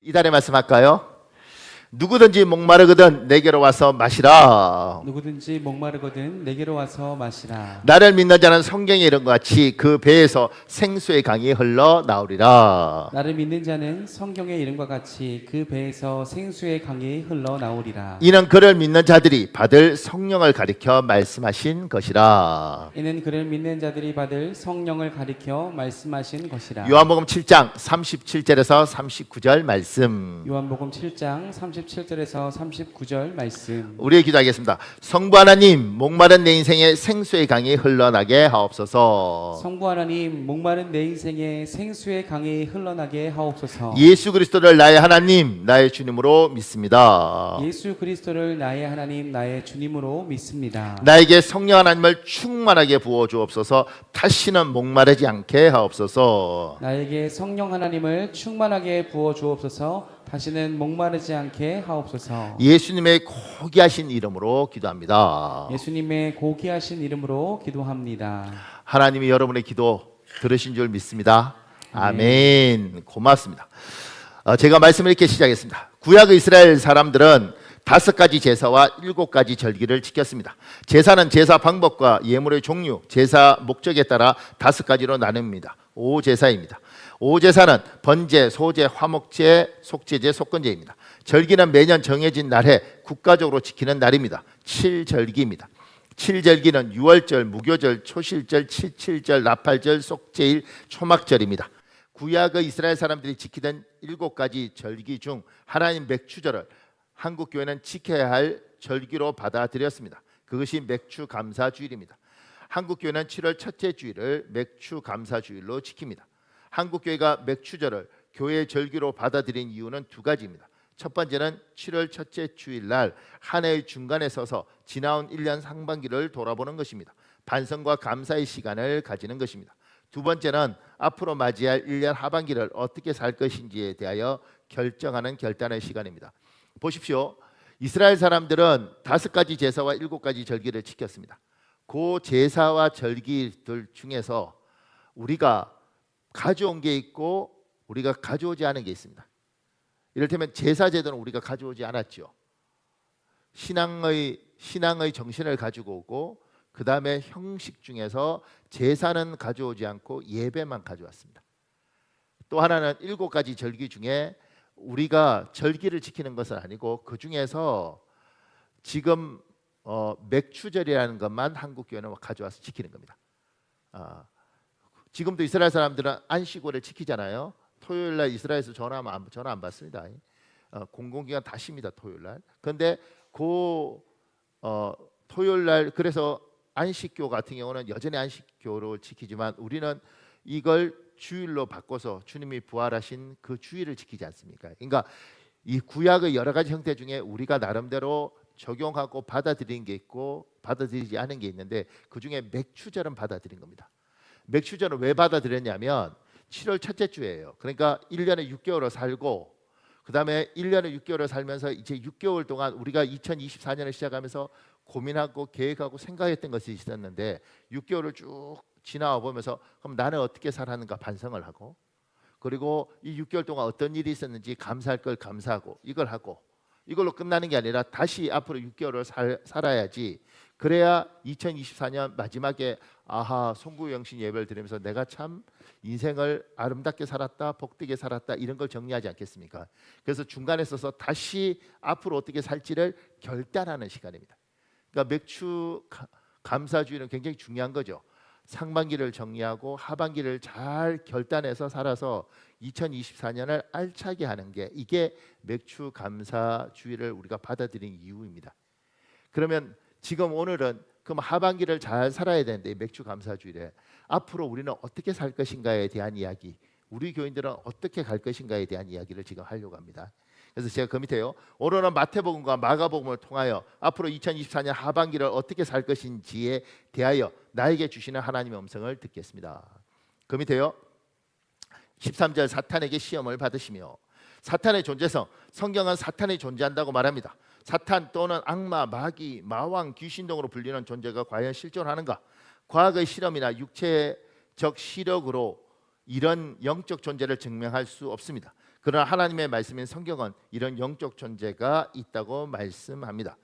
이달의 말씀 할까요? 누구든지 목마르거든 내게로 와서 마시라. 누구든지 목마르거든 내게로 와서 마시라. 나를 믿는 자는 성경에 이런 것 같이 그 배에서 생수의 강이 흘러 나오리라. 나를 믿는 자는 성경의 이름과 같이 그 배에서 생수의 강이 흘러 나오리라. 이는 그를 믿는 자들이 받을 성령을 가리켜 말씀하신 것이라. 이는 그를 믿는 자들이 받을 성령을 가리켜 말씀하신 것이라. 요한복음 7장 37절에서 39절 말씀. 요한복음 7장 37절에서 39절 말씀. 우리의 기도하겠습니다. 성부 하나님, 목마른 내 인생에 생수의 강이 흘러나게 하옵소서. 성부 하나님, 목마른 내 인생에 생수의 강이 흘러나게 하옵소서. 예수 그리스도를 나의 하나님, 나의 주님으로 믿습니다. 예수 그리스도를 나의 하나님, 나의 주님으로 믿습니다. 나에게 성령 하나님을 충만하게 부어 주옵소서. 다시는 목마르지 않게 하옵소서. 나에게 성령 하나님을 충만하게 부어 주옵소서. 다시는 목마르지 않게 하옵소서. 예수님의 고귀하신 이름으로 기도합니다. 예수님의 고귀하신 이름으로 기도합니다. 하나님이 여러분의 기도 들으신 줄 믿습니다. 아멘. 고맙습니다. 제가 말씀을 이렇게 시작했습니다. 구약 이스라엘 사람들은 5가지 제사와 7가지 절기를 지켰습니다. 제사는 제사 방법과 예물의 종류, 제사 목적에 따라 5가지로 나눕니다. 5제사입니다. 5제사는 번제, 소제, 화목제, 속죄제, 속건제입니다. 절기는 매년 정해진 날에 국가적으로 지키는 날입니다. 7절기입니다. 7절기는 유월절, 무교절, 초실절, 칠칠절, 나팔절, 속죄일, 초막절입니다. 구약의 이스라엘 사람들이 지키던 7가지 절기 중 하나님 맥추절을 한국 교회는 지켜야 할 절기로 받아들였습니다. 그것이 맥추감사주일입니다. 한국 교회는 7월 첫째 주일을 맥추감사주일로 지킵니다. 한국 교회가 맥추절을 교회의 절기로 받아들인 이유는 2가지입니다. 첫 번째는 7월 첫째 주일 날 한 해의 중간에 서서 지나온 1년 상반기를 돌아보는 것입니다. 반성과 감사의 시간을 가지는 것입니다. 두 번째는 앞으로 맞이할 1년 하반기를 어떻게 살 것인지에 대하여 결정하는 결단의 시간입니다. 보십시오. 이스라엘 사람들은 5가지 제사와 7가지 절기를 지켰습니다. 그 제사와 절기들 중에서 우리가 가져온 게 있고 우리가 가져오지 않은 게 있습니다. 이를테면 제사 제도는 우리가 가져오지 않았죠. 신앙의 정신을 가지고 오고 그 다음에 형식 중에서 제사는 가져오지 않고 예배만 가져왔습니다. 또 하나는 7가지 절기 중에 우리가 절기를 지키는 것은 아니고 그 중에서 지금 맥추절이라는 것만 한국 교회는 가져와서 지키는 겁니다. 지금도 이스라엘 사람들은 안식월을 지키잖아요. 토요일 날 이스라엘에서 전화 안 받습니다. 공공기관 다 쉽니다. 토요일 날. 그런데 토요일 날 그래서 안식교 같은 경우는 여전히 안식교로 지키지만 우리는 이걸 주일로 바꿔서 주님이 부활하신 그 주일을 지키지 않습니까? 그러니까 이 구약의 여러 가지 형태 중에 우리가 나름대로 적용하고 받아들이는 게 있고 받아들이지 않은 게 있는데 그 중에 맥추절은 받아들인 겁니다. 맥추절은 왜 받아들였냐면 7월 첫째 주예요. 그러니까 1년에 6개월을 살고 그 다음에 1년에 6개월을 살면서 이제 6개월 동안 우리가 2024년을 시작하면서 고민하고 계획하고 생각했던 것이 있었는데 6개월을 쭉 지나와 보면서 그럼 나는 어떻게 살았는가 반성을 하고 그리고 이 6개월 동안 어떤 일이 있었는지 감사할 걸 감사하고 이걸 하고 이걸로 끝나는 게 아니라 다시 앞으로 6개월을 살아야지 그래야 2024년 마지막에 송구영신 예배를 드리면서 내가 참 인생을 아름답게 살았다 복되게 살았다 이런 걸 정리하지 않겠습니까? 그래서 중간에 서서 다시 앞으로 어떻게 살지를 결단하는 시간입니다. 그러니까 맥추 감사주의는 굉장히 중요한 거죠. 상반기를 정리하고 하반기를 잘 결단해서 살아서 2024년을 알차게 하는 게 이게 맥추 감사주의를 우리가 받아들인 이유입니다. 그러면 지금 오늘은 그럼 하반기를 잘 살아야 되는데 맥추 감사주일에 앞으로 우리는 어떻게 살 것인가에 대한 이야기, 우리 교인들은 어떻게 갈 것인가에 대한 이야기를 지금 하려고 합니다. 그래서 제가 그 밑에요. 오늘은 마태복음과 마가복음을 통하여 앞으로 2024년 하반기를 어떻게 살 것인지에 대하여 나에게 주시는 하나님의 음성을 듣겠습니다. 그 밑에요. 13절 사탄에게 시험을 받으시며 사탄의 존재성, 성경은 사탄이 존재한다고 말합니다. 사탄 또는 악마, 마귀, 마왕, 귀신 등으로 불리는 존재가 과연 실존하는가? 과학의 실험이나 육체적 시력으로 이런 영적 존재를 증명할 수 없습니다. 그러나 하나님의 말씀인 성경은 이런 영적 존재가 있다고 말씀합니다.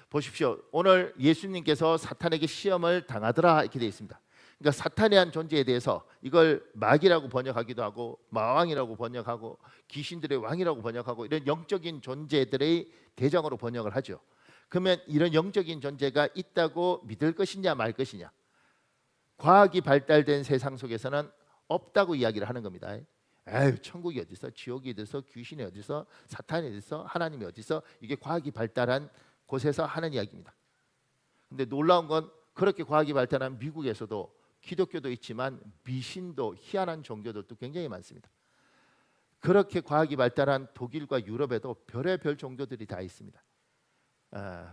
보십시오. 오늘 예수님께서 사탄에게 시험을 당하더라 이렇게 되어 있습니다. 그러니까 사탄이란 존재에 대해서 이걸 마귀라고 번역하기도 하고 마왕이라고 번역하고 귀신들의 왕이라고 번역하고 이런 영적인 존재들의 대장으로 번역을 하죠. 그러면 이런 영적인 존재가 있다고 믿을 것이냐 말 것이냐. 과학이 발달된 세상 속에서는 없다고 이야기를 하는 겁니다. 에휴, 천국이 어디 있어? 지옥이 어디 있어? 귀신이 어디 있어? 사탄이 어디 있어? 하나님이 어디 있어? 이게 과학이 발달한 곳에서 하는 이야기입니다. 근데 놀라운 건 그렇게 과학이 발달한 미국에서도 기독교도 있지만 미신도 희한한 종교들도 굉장히 많습니다. 그렇게 과학이 발달한 독일과 유럽에도 별의별 종교들이 다 있습니다.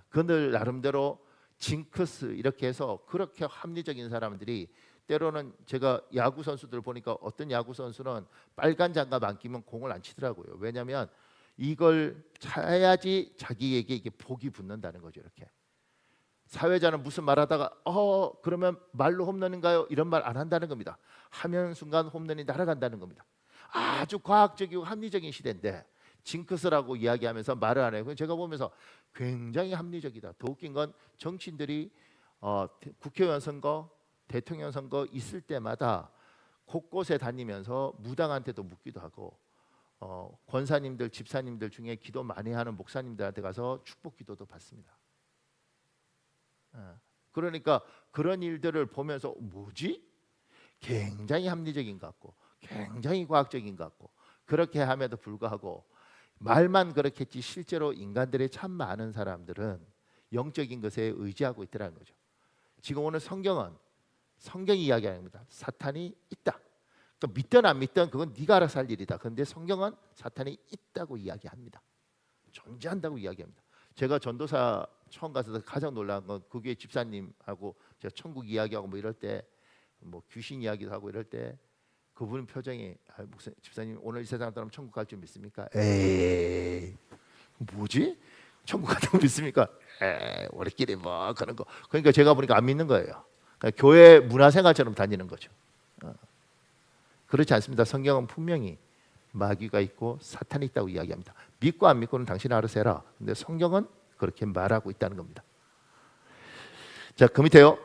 그들 나름대로 징크스 이렇게 해서 그렇게 합리적인 사람들이 때로는 제가 야구 선수들 보니까 어떤 야구 선수는 빨간 장갑 안 끼면 공을 안 치더라고요. 왜냐하면 이걸 차야지 자기에게 이게 복이 붙는다는 거죠. 이렇게 사회자는 무슨 말하다가 그러면 말로 홈런인가요? 이런 말 안 한다는 겁니다. 하면 순간 홈런이 날아간다는 겁니다. 아주 과학적이고 합리적인 시대인데 징크스라고 이야기하면서 말을 안 해요. 제가 보면서 굉장히 합리적이다. 더 웃긴 건 정치인들이 국회의원 선거, 대통령 선거 있을 때마다 곳곳에 다니면서 무당한테도 묻기도 하고 권사님들, 집사님들 중에 기도 많이 하는 목사님들한테 가서 축복 기도도 받습니다. 그러니까 그런 일들을 보면서 뭐지? 굉장히 합리적인 것 같고 굉장히 과학적인 것 같고 그렇게 함에도 불구하고 말만 그렇겠지 실제로 인간들의 참 많은 사람들은 영적인 것에 의지하고 있더라는 거죠. 지금 오늘 성경이 이야기합니다. 사탄이 있다. 그러니까 믿든 안 믿든 그건 네가 알아서 할 일이다. 그런데 성경은 사탄이 있다고 이야기합니다. 존재한다고 이야기합니다. 제가 전도사 처음 가서 가장 놀란 건 그 교회 집사님하고 제가 천국 이야기하고 뭐 이럴 때 뭐 귀신 이야기도 하고 이럴 때 그분 표정이 집사님 오늘 이 세상 사람 천국 갈 줄 믿습니까? 에이 뭐지? 천국 갈줄 믿습니까? 에이 우리끼리 뭐 그런 거. 그러니까 제가 보니까 안 믿는 거예요. 그러니까 교회 문화생활처럼 다니는 거죠. 그렇지 않습니다. 성경은 분명히 마귀가 있고 사탄이 있다고 이야기합니다. 믿고 안 믿고는 당신 알아서 해라. 근데 성경은 그렇게 말하고 있다는 겁니다. 자, 그 밑에요.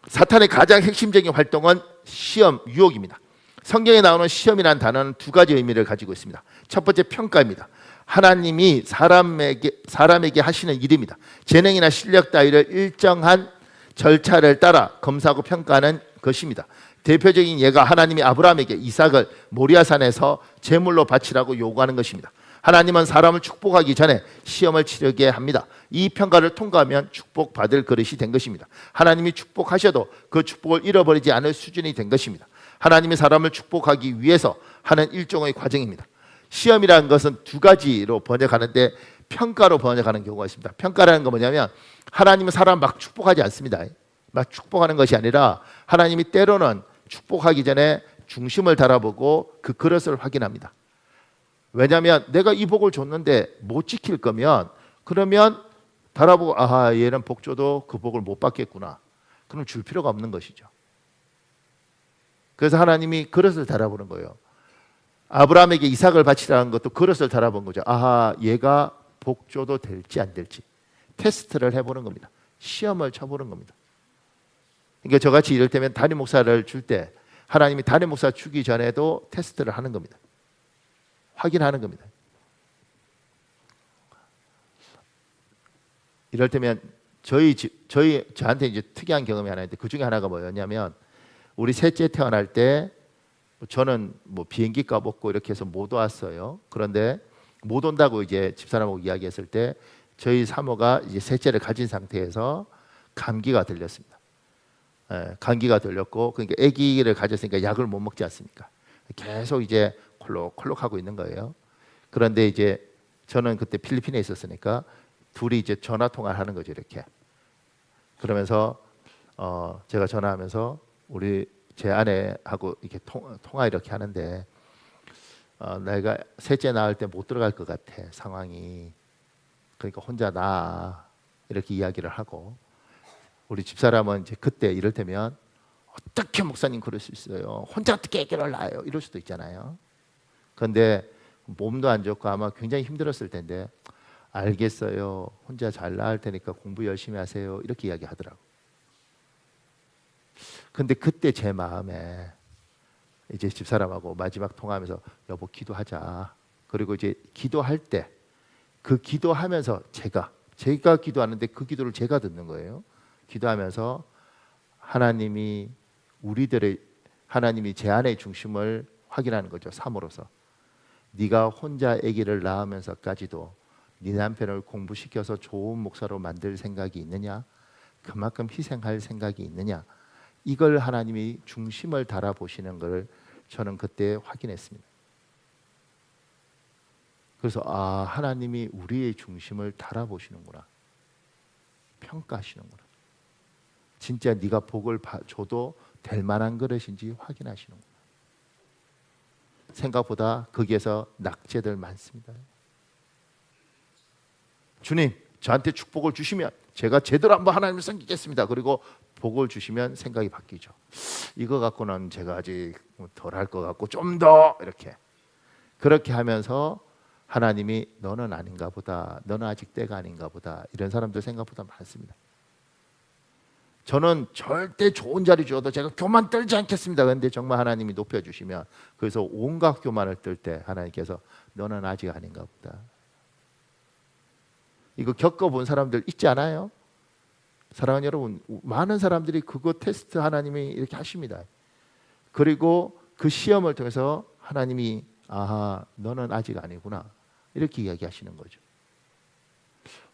사탄의 가장 핵심적인 활동은 시험, 유혹입니다. 성경에 나오는 시험이라는 단어는 두 가지 의미를 가지고 있습니다. 첫 번째 평가입니다. 하나님이 사람에게 하시는 일입니다. 재능이나 실력 따위를 일정한 절차를 따라 검사하고 평가하는 것입니다. 대표적인 예가 하나님이 아브라함에게 이삭을 모리아산에서 제물로 바치라고 요구하는 것입니다. 하나님은 사람을 축복하기 전에 시험을 치르게 합니다. 이 평가를 통과하면 축복받을 그릇이 된 것입니다. 하나님이 축복하셔도 그 축복을 잃어버리지 않을 수준이 된 것입니다. 하나님이 사람을 축복하기 위해서 하는 일종의 과정입니다. 시험이라는 것은 두 가지로 번역하는데 평가로 번역하는 경우가 있습니다. 평가라는 건 뭐냐면 하나님은 사람 막 축복하지 않습니다. 막 축복하는 것이 아니라 하나님이 때로는 축복하기 전에 중심을 달아보고 그 그릇을 확인합니다. 왜냐하면 내가 이 복을 줬는데 못 지킬 거면 그러면 달아보고 아하 얘는 복 줘도 그 복을 못 받겠구나. 그럼 줄 필요가 없는 것이죠. 그래서 하나님이 그릇을 달아보는 거예요. 아브라함에게 이삭을 바치라는 것도 그릇을 달아본 거죠. 아하 얘가 복 줘도 될지 안 될지 테스트를 해보는 겁니다. 시험을 쳐보는 겁니다. 그러니까 저같이 이럴 때면 담임 목사를 줄 때 하나님이 담임 목사 주기 전에도 테스트를 하는 겁니다. 확인하는 겁니다. 이럴 때면 저한테 이제 특이한 경험이 하나 있는데 그 중에 하나가 뭐였냐면 우리 셋째 태어날 때 저는 뭐 비행기 값 없고 이렇게 해서 못 왔어요. 그런데 못 온다고 이제 집사람하고 이야기했을 때 저희 사모가 이제 셋째를 가진 상태에서 감기가 들렸습니다. 감기가 들렸고 그러니까 아기를 가졌으니까 약을 못 먹지 않습니까? 계속 이제 콜록콜록하고 있는 거예요. 그런데 이제 저는 그때 필리핀에 있었으니까 둘이 이제 전화 통화를 하는 거죠 이렇게. 그러면서 제가 전화하면서 우리 제 아내하고 이렇게 통화 이렇게 하는데 내가 셋째 낳을 때 못 들어갈 것 같아 상황이. 그러니까 혼자 나 이렇게 이야기를 하고 우리 집사람은 이제 그때 이럴때면 어떻게 목사님 그럴 수 있어요? 혼자 어떻게 애기를 낳아요? 이럴 수도 있잖아요. 그런데 몸도 안 좋고 아마 굉장히 힘들었을 텐데 알겠어요. 혼자 잘 나을 테니까 공부 열심히 하세요. 이렇게 이야기하더라고. 근데 그때 제 마음에 이제 집사람하고 마지막 통화하면서 여보 기도하자. 그리고 이제 기도할 때 그 기도하면서 제가 기도하는데 그 기도를 제가 듣는 거예요. 기도하면서 하나님이 하나님이 제 안의 중심을 확인하는 거죠. 삶으로서. 네가 혼자 아기를 낳으면서까지도 네 남편을 공부시켜서 좋은 목사로 만들 생각이 있느냐? 그만큼 희생할 생각이 있느냐? 이걸 하나님이 중심을 달아보시는 걸 저는 그때 확인했습니다. 그래서 하나님이 우리의 중심을 달아보시는구나. 평가하시는구나. 진짜 네가 복을 줘도 될 만한 그릇인지 확인하시는구나. 생각보다 거기에서 낙제들 많습니다. 주님, 저한테 축복을 주시면 제가 제대로 한번 하나님을 섬기겠습니다. 그리고 복을 주시면 생각이 바뀌죠. 이거 갖고는 제가 아직 덜 할 것 같고 좀 더 이렇게 그렇게 하면서 하나님이 너는 아닌가 보다. 너는 아직 때가 아닌가 보다. 이런 사람들 생각보다 많습니다. 저는 절대 좋은 자리 주어도 제가 교만 떨지 않겠습니다. 그런데 정말 하나님이 높여주시면 그래서 온갖 교만을 뜰 때 하나님께서 너는 아직 아닌가 보다. 이거 겪어본 사람들 있지 않아요? 사랑하는 여러분, 많은 사람들이 그거 테스트 하나님이 이렇게 하십니다. 그리고 그 시험을 통해서 하나님이 너는 아직 아니구나 이렇게 이야기하시는 거죠.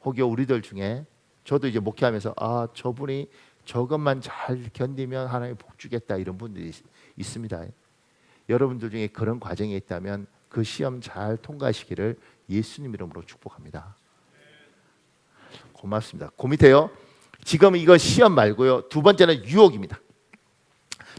혹여 우리들 중에 저도 이제 목회하면서 저분이 저것만 잘 견디면 하나님 복 주겠다 이런 분들이 있습니다. 여러분들 중에 그런 과정이 있다면 그 시험 잘 통과하시기를 예수님 이름으로 축복합니다. 고맙습니다. 그 밑에요. 지금 이거 시험 말고요. 두 번째는 유혹입니다.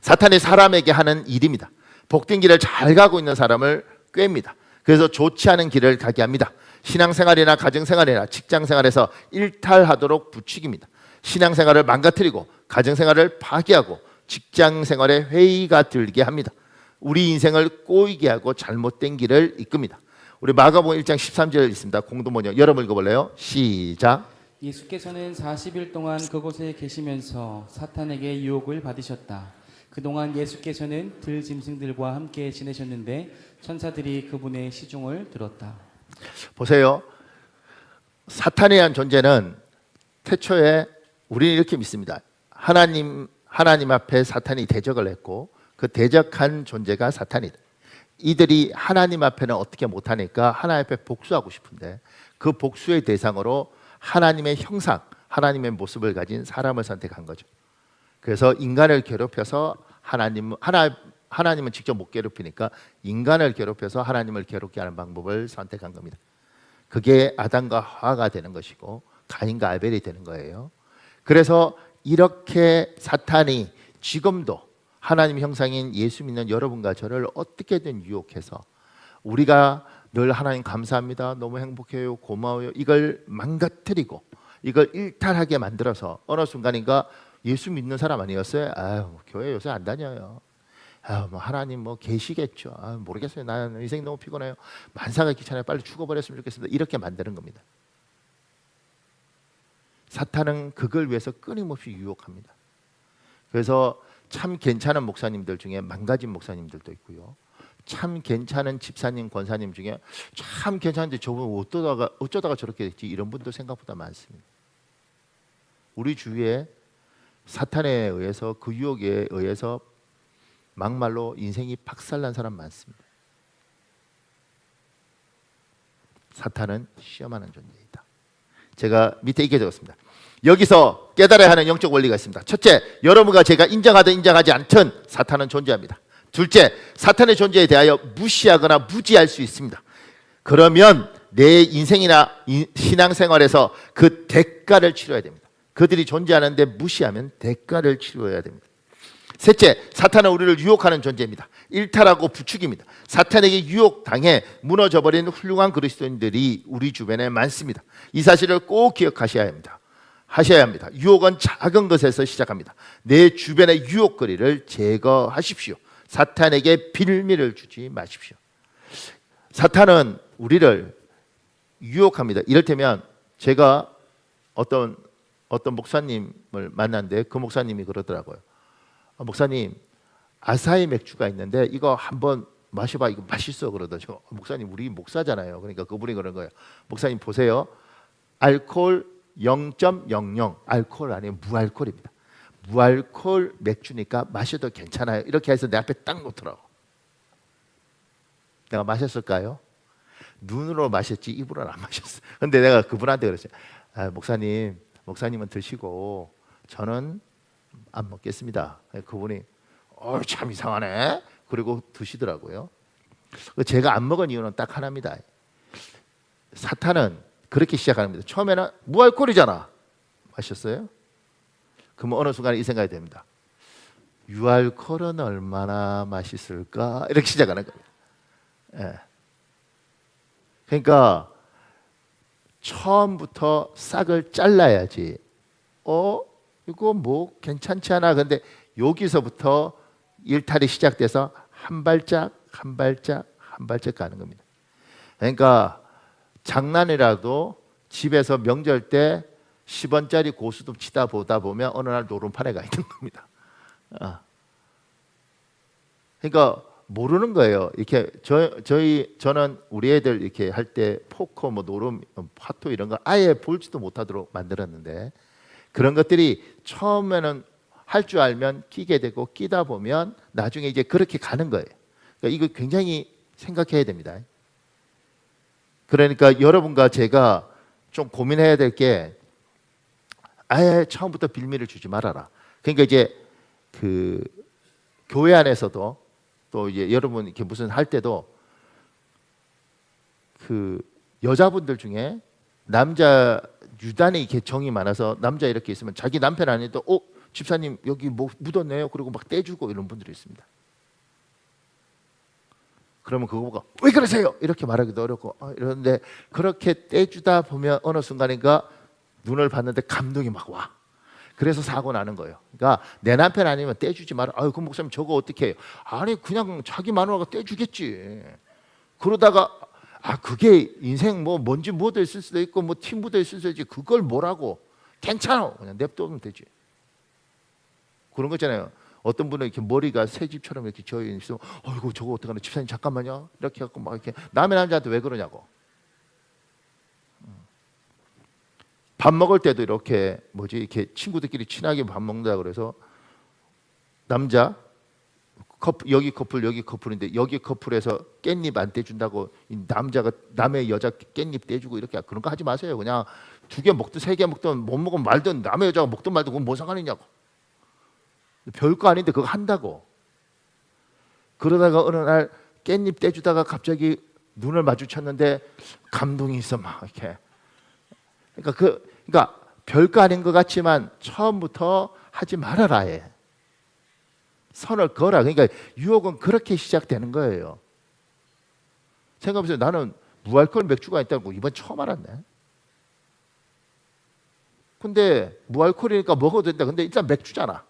사탄이 사람에게 하는 일입니다. 복된 길을 잘 가고 있는 사람을 꿰입니다. 그래서 좋지 않은 길을 가게 합니다. 신앙생활이나 가정생활이나 직장생활에서 일탈하도록 부추깁니다. 신앙생활을 망가뜨리고 가정생활을 파괴하고 직장생활에 회의가 들게 합니다. 우리 인생을 꼬이게 하고 잘못된 길을 이끕니다. 우리 마가복음 1장 13절 있습니다. 공동번역 여러분 읽어볼래요? 시작. 예수께서는 40일 동안 그곳에 계시면서 사탄에게 유혹을 받으셨다. 그동안 예수께서는 들짐승들과 함께 지내셨는데 천사들이 그분의 시중을 들었다. 보세요. 사탄에 대한 존재는 태초에 우리는 이렇게 믿습니다. 하나님 앞에 사탄이 대적을 했고 그 대적한 존재가 사탄이다. 이들이 하나님 앞에는 어떻게 못하니까 하나님 앞에 복수하고 싶은데 그 복수의 대상으로 하나님의 형상, 하나님의 모습을 가진 사람을 선택한 거죠. 그래서 인간을 괴롭혀서 하나님은 직접 못 괴롭히니까 인간을 괴롭혀서 하나님을 괴롭게 하는 방법을 선택한 겁니다. 그게 아담과 하와가 되는 것이고 가인과 아벨이 되는 거예요. 그래서 이렇게 사탄이 지금도 하나님 형상인 예수 믿는 여러분과 저를 어떻게든 유혹해서 우리가 늘 하나님 감사합니다. 너무 행복해요. 고마워요. 이걸 망가뜨리고 이걸 일탈하게 만들어서 어느 순간인가 예수 믿는 사람 아니었어요? 교회 요새 안 다녀요. 하나님 계시겠죠. 모르겠어요. 나는 인생 너무 피곤해요. 만사가 귀찮아요. 빨리 죽어버렸으면 좋겠습니다. 이렇게 만드는 겁니다. 사탄은 그걸 위해서 끊임없이 유혹합니다. 그래서 참 괜찮은 목사님들 중에 망가진 목사님들도 있고요. 참 괜찮은 집사님, 권사님 중에 참 괜찮은데 저분 어쩌다가 저렇게 됐지 이런 분도 생각보다 많습니다. 우리 주위에 사탄에 의해서 그 유혹에 의해서 막말로 인생이 박살난 사람 많습니다. 사탄은 시험하는 존재이다. 제가 밑에 이렇게 적었습니다. 여기서 깨달아야 하는 영적 원리가 있습니다. 첫째, 여러분과 제가 인정하든 인정하지 않든 사탄은 존재합니다. 둘째, 사탄의 존재에 대하여 무시하거나 무지할 수 있습니다. 그러면 내 인생이나 신앙생활에서 그 대가를 치러야 됩니다. 그들이 존재하는데 무시하면 대가를 치러야 됩니다. 셋째, 사탄은 우리를 유혹하는 존재입니다. 일탈하고 부추깁니다. 사탄에게 유혹당해 무너져버린 훌륭한 그리스도인들이 우리 주변에 많습니다. 이 사실을 꼭 기억하셔야 합니다. 유혹은 작은 것에서 시작합니다. 내 주변의 유혹거리를 제거하십시오. 사탄에게 빌미를 주지 마십시오. 사탄은 우리를 유혹합니다. 이를테면 제가 어떤 목사님을 만났는데 그 목사님이 그러더라고요. 목사님, 아사히 맥주가 있는데 이거 한번 마셔봐. 이거 맛있어. 그러더라고요. 목사님, 우리 목사잖아요. 그러니까 그분이 그런 거예요. 목사님 보세요. 알코올 0.00, 알코올 아니에요. 무알콜입니다. 무알콜 맥주니까 마셔도 괜찮아요. 이렇게 해서 내 앞에 딱 놓더라고. 내가 마셨을까요? 눈으로 마셨지 입으로는 안 마셨어요. 근데 내가 그분한테 그랬어요. 목사님은 드시고 저는 안 먹겠습니다. 그분이 참 이상하네. 그리고 드시더라고요. 제가 안 먹은 이유는 딱 하나입니다. 사탄은 그렇게 시작합니다. 처음에는 무알콜이잖아. 마셨어요? 그러면 어느 순간에 이 생각이 됩니다. 유알콜은 얼마나 맛있을까? 이렇게 시작하는 겁니다. 예. 그러니까 처음부터 싹을 잘라야지. 이거 뭐 괜찮지 않아. 근데 여기서부터 일탈이 시작돼서 한 발짝 한 발짝 한 발짝 가는 겁니다. 그러니까 장난이라도 집에서 명절 때 10원짜리 고수도 치다 보다 보면 어느 날 노름판에 가 있는 겁니다. 그러니까 모르는 거예요. 이렇게 저는 우리 애들 이렇게 할 때 포커, 뭐 노름, 화토 이런 거 아예 볼지도 못하도록 만들었는데 그런 것들이 처음에는 할 줄 알면 끼게 되고 끼다 보면 나중에 이제 그렇게 가는 거예요. 그러니까 이거 굉장히 생각해야 됩니다. 그러니까 여러분과 제가 좀 고민해야 될 게 아예 처음부터 빌미를 주지 말아라. 그러니까 이제 그 교회 안에서도 또 이제 여러분 이렇게 무슨 할 때도 그 여자분들 중에 남자 유단에 이렇게 정이 많아서 남자 이렇게 있으면 자기 남편 아니도 집사님 여기 뭐 묻었네요. 그리고 막 떼주고 이런 분들이 있습니다. 그러면 그거 보고 왜 그러세요? 이렇게 말하기도 어렵고 이러는데 그렇게 떼주다 보면 어느 순간인가 눈을 봤는데 감동이 막 와. 그래서 사고 나는 거예요. 그러니까 내 남편 아니면 떼주지 마라. 그 목사님 저거 어떻게 해요? 아니 그냥 자기 마누라가 떼주겠지. 그러다가 그게 인생 뭐 뭔지 묻어 있을 수도 있고 뭐 티 묻어 있을 수도 있지. 그걸 뭐라고? 괜찮아. 그냥 냅두면 되지. 그런 거잖아요. 어떤 분은 이렇게 머리가 새집처럼 이렇게 저어 있으면 어이구 저거 어떡하나 집사님 잠깐만요. 이렇게 해갖고 막 이렇게 남의 남자한테 왜 그러냐고. 밥 먹을 때도 이렇게 이렇게 친구들끼리 친하게 밥 먹는다 그래서 남자 여기 커플인데 여기 커플에서 깻잎 안 떼준다고 이 남자가 남의 여자 깻잎 떼주고 이렇게 그런 거 하지 마세요. 그냥 2개 먹든 3개 먹든 못 먹으면 말든 남의 여자가 먹든 말든 그건 뭐 상관이냐고. 별거 아닌데 그거 한다고. 그러다가 어느 날 깻잎 떼주다가 갑자기 눈을 마주쳤는데 감동이 있어 막 이렇게. 그러니까 별거 아닌 것 같지만 처음부터 하지 말아라 해. 선을 그어라. 그러니까 유혹은 그렇게 시작되는 거예요. 생각해보세요. 나는 무알콜 맥주가 있다고 이번 처음 알았네. 근데 무알콜이니까 먹어도 된다. 근데 일단 맥주잖아.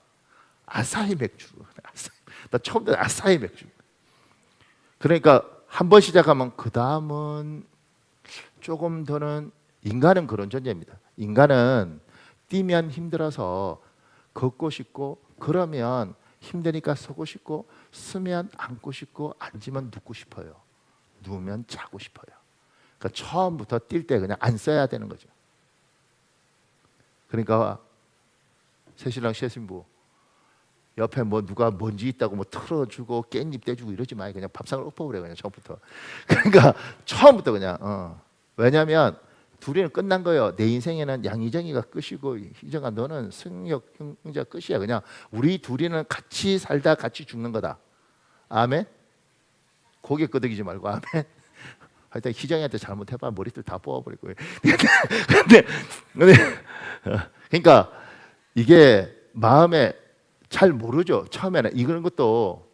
아사히 맥주. 나 처음 듣는 아사히 맥주. 그러니까 한 번 시작하면 그 다음은 조금 더는 인간은 그런 존재입니다. 인간은 뛰면 힘들어서 걷고 싶고 그러면 힘드니까 서고 싶고 쓰면 앉고 싶고 앉으면 눕고 싶어요. 누우면 자고 싶어요. 그러니까 처음부터 뛸 때 그냥 안 써야 되는 거죠. 그러니까 새신랑 새신부 옆에 뭐 누가 먼지 있다고 뭐 털어주고 깻잎 떼주고 이러지 마요. 그냥 밥상을 엎어버려 그냥 처음부터. 그러니까 처음부터 그냥 왜냐하면 둘이는 끝난 거예요. 내 인생에는 양희정이가 끝이고 희정아 너는 승혁 형제가 끝이야. 그냥 우리 둘이는 같이 살다 같이 죽는 거다. 아멘. 고개 끄덕이지 말고 아멘. 하여튼 희정이한테 잘못해봐 머리들 다 뽑아버리고. 근데 그러니까 이게 마음에 잘 모르죠. 처음에는 이런 것도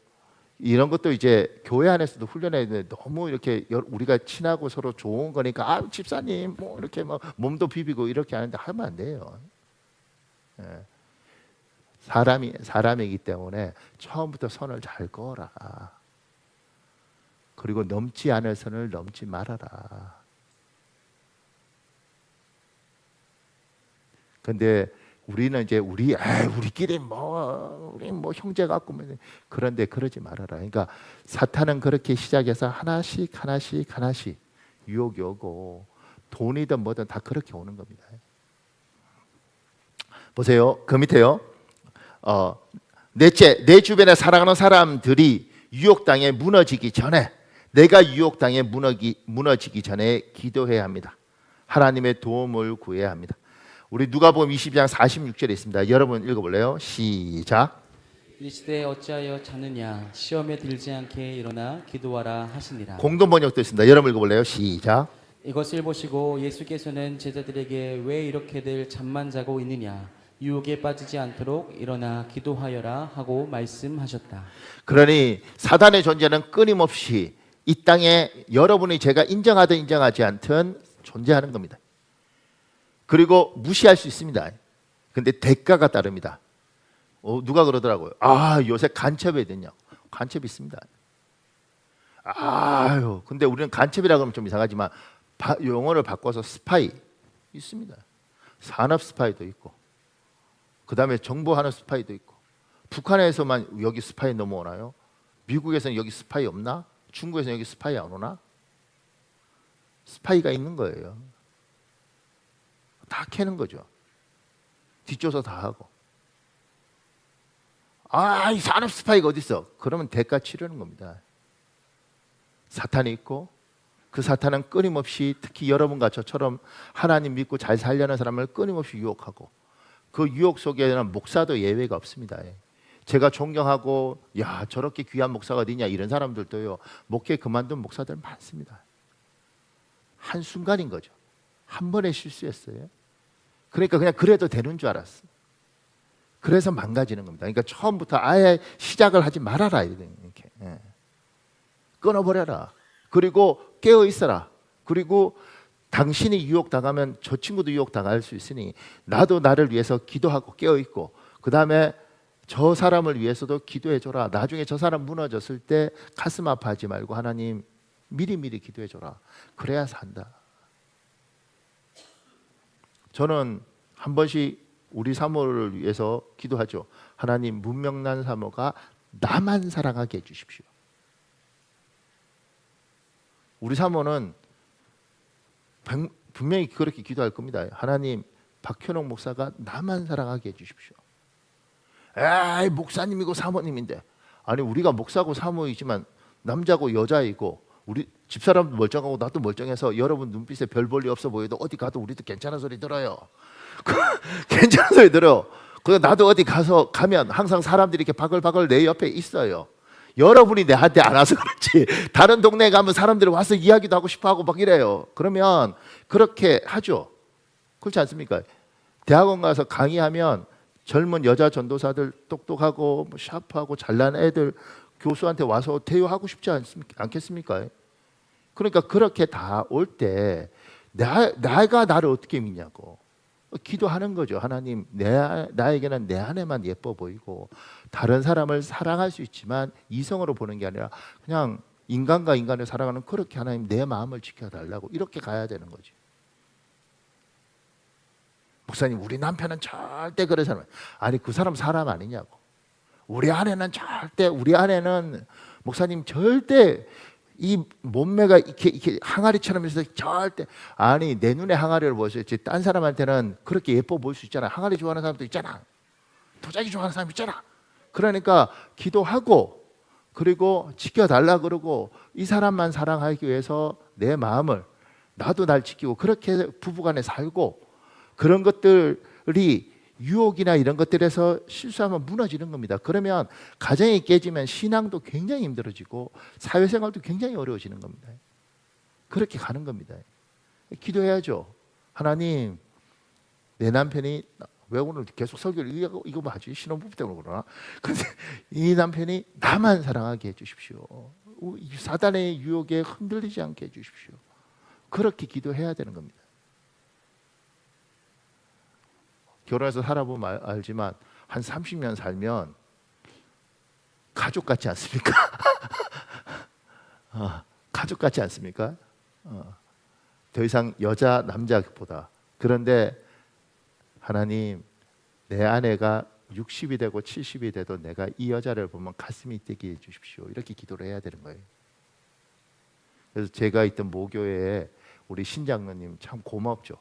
이제 교회 안에서도 훈련해야 되는데 너무 이렇게 우리가 친하고 서로 좋은 거니까 집사님 뭐 이렇게 막 몸도 비비고 이렇게 하는데 하면 안 돼요. 예. 사람이기 때문에 처음부터 선을 잘 그어라. 그리고 넘지 않을 선을 넘지 말아라. 근데 우리는 이제 우리끼리 우리 형제 같고 그런데 그러지 말아라. 그러니까 사탄은 그렇게 시작해서 하나씩 유혹이 오고 돈이든 뭐든 다 그렇게 오는 겁니다. 보세요. 그 밑에요. 넷째, 내 주변에 사랑하는 사람들이 유혹당에 무너지기 전에, 내가 유혹당에 무너지기 전에 기도해야 합니다. 하나님의 도움을 구해야 합니다. 우리 누가복음 22장 46절에 있습니다. 여러분 읽어볼래요? 시작. 이르시되 어찌하여 자느냐 시험에 들지 않게 일어나 기도하라 하시니라. 공동 번역도 있습니다. 여러분 읽어볼래요? 시작. 이것을 보시고 예수께서는 제자들에게 왜 이렇게들 잠만 자고 있느냐 유혹에 빠지지 않도록 일어나 기도하여라 하고 말씀하셨다. 그러니 사단의 존재는 끊임없이 이 땅에 여러분이 제가 인정하든 인정하지 않든 존재하는 겁니다. 그리고 무시할 수 있습니다. 근데 대가가 따릅니다. 누가 그러더라고요. 요새 간첩이 됐냐? 간첩이 있습니다. 근데 우리는 간첩이라 그러면 좀 이상하지만 용어를 바꿔서 스파이 있습니다. 산업 스파이도 있고, 그 다음에 정보하는 스파이도 있고. 북한에서만 여기 스파이 넘어오나요? 미국에서는 여기 스파이 없나? 중국에서는 여기 스파이 안 오나? 스파이가 있는 거예요. 다 캐는 거죠. 뒷조사 다 하고. 이 산업 스파이가 어디 있어? 그러면 대가 치르는 겁니다. 사탄이 있고, 그 사탄은 끊임없이 특히 여러분과 저처럼 하나님 믿고 잘 살려는 사람을 끊임없이 유혹하고, 그 유혹 속에는 목사도 예외가 없습니다. 제가 존경하고 저렇게 귀한 목사가 어디냐 이런 사람들도요, 목회 그만둔 목사들 많습니다. 한순간인 거죠. 한 번의 실수였어요. 그러니까 그냥 그래도 되는 줄 알았어. 그래서 망가지는 겁니다. 그러니까 처음부터 아예 시작을 하지 말아라. 이렇게. 끊어버려라. 그리고 깨어 있어라. 그리고 당신이 유혹당하면 저 친구도 유혹당할 수 있으니 나도 나를 위해서 기도하고 깨어 있고, 그 다음에 저 사람을 위해서도 기도해줘라. 나중에 저 사람 무너졌을 때 가슴 아파하지 말고 하나님 미리미리 기도해줘라. 그래야 산다. 저는 한 번씩 우리 사모를 위해서 기도하죠. 하나님 문명난 사모가 나만 사랑하게 해주십시오. 우리 사모는 분명히 그렇게 기도할 겁니다. 하나님 박현옥 목사가 나만 사랑하게 해주십시오. 목사님이고 사모님인데. 아니 우리가 목사고 사모이지만 남자고 여자이고 우리 집사람도 멀쩡하고 나도 멀쩡해서 여러분 눈빛에 별 볼 일 없어 보여도 어디 가도 우리도 괜찮은 소리 들어요. 괜찮은 소리 들어요. 그래서 나도 어디 가면 항상 사람들이 이렇게 바글바글 내 옆에 있어요. 여러분이 내한테 안 와서 그렇지 다른 동네에 가면 사람들이 와서 이야기도 하고 싶어하고 막 이래요. 그러면 그렇게 하죠. 그렇지 않습니까? 대학원 가서 강의하면 젊은 여자 전도사들 똑똑하고 샤프하고 잘난 애들 교수한테 와서 대화하고 싶지 않겠습니까? 그러니까 그렇게 다 올 때 내가 나를 어떻게 믿냐고 기도하는 거죠. 하나님 나에게는 내 안에만 예뻐 보이고 다른 사람을 사랑할 수 있지만 이성으로 보는 게 아니라 그냥 인간과 인간을 사랑하는 그렇게 하나님 내 마음을 지켜달라고 이렇게 가야 되는 거지. 목사님 우리 남편은 절대 그런 사람 아니 그 사람 아니냐고. 우리 아내는 목사님 절대 이 몸매가 이렇게 항아리처럼 있어서 절대 아니 내 눈에 항아리를 보셨지 딴 사람한테는 그렇게 예뻐 보일 수 있잖아. 항아리 좋아하는 사람도 있잖아. 도자기 좋아하는 사람 있잖아. 그러니까 기도하고 그리고 지켜달라 그러고 이 사람만 사랑하기 위해서 내 마음을 나도 날 지키고 그렇게 부부간에 살고 그런 것들이 유혹이나 이런 것들에서 실수하면 무너지는 겁니다. 그러면 가정이 깨지면 신앙도 굉장히 힘들어지고 사회생활도 굉장히 어려워지는 겁니다. 그렇게 가는 겁니다. 기도해야죠. 하나님 내 남편이 왜 오늘 계속 설교를 이거 하지? 신혼부부 때문에 그러나? 근데 이 남편이 나만 사랑하게 해주십시오. 사단의 유혹에 흔들리지 않게 해주십시오. 그렇게 기도해야 되는 겁니다. 결혼해서 살아보면 알지만 한 30년 살면 가족 같지 않습니까? 가족 같지 않습니까? 더 이상 여자 남자보다. 그런데 하나님, 내 아내가 60이 되고 70이 돼도 내가 이 여자를 보면 가슴이 뛰게 해주십시오. 이렇게 기도를 해야 되는 거예요. 그래서 제가 있던 모교회에 우리 신장로님 참 고맙죠.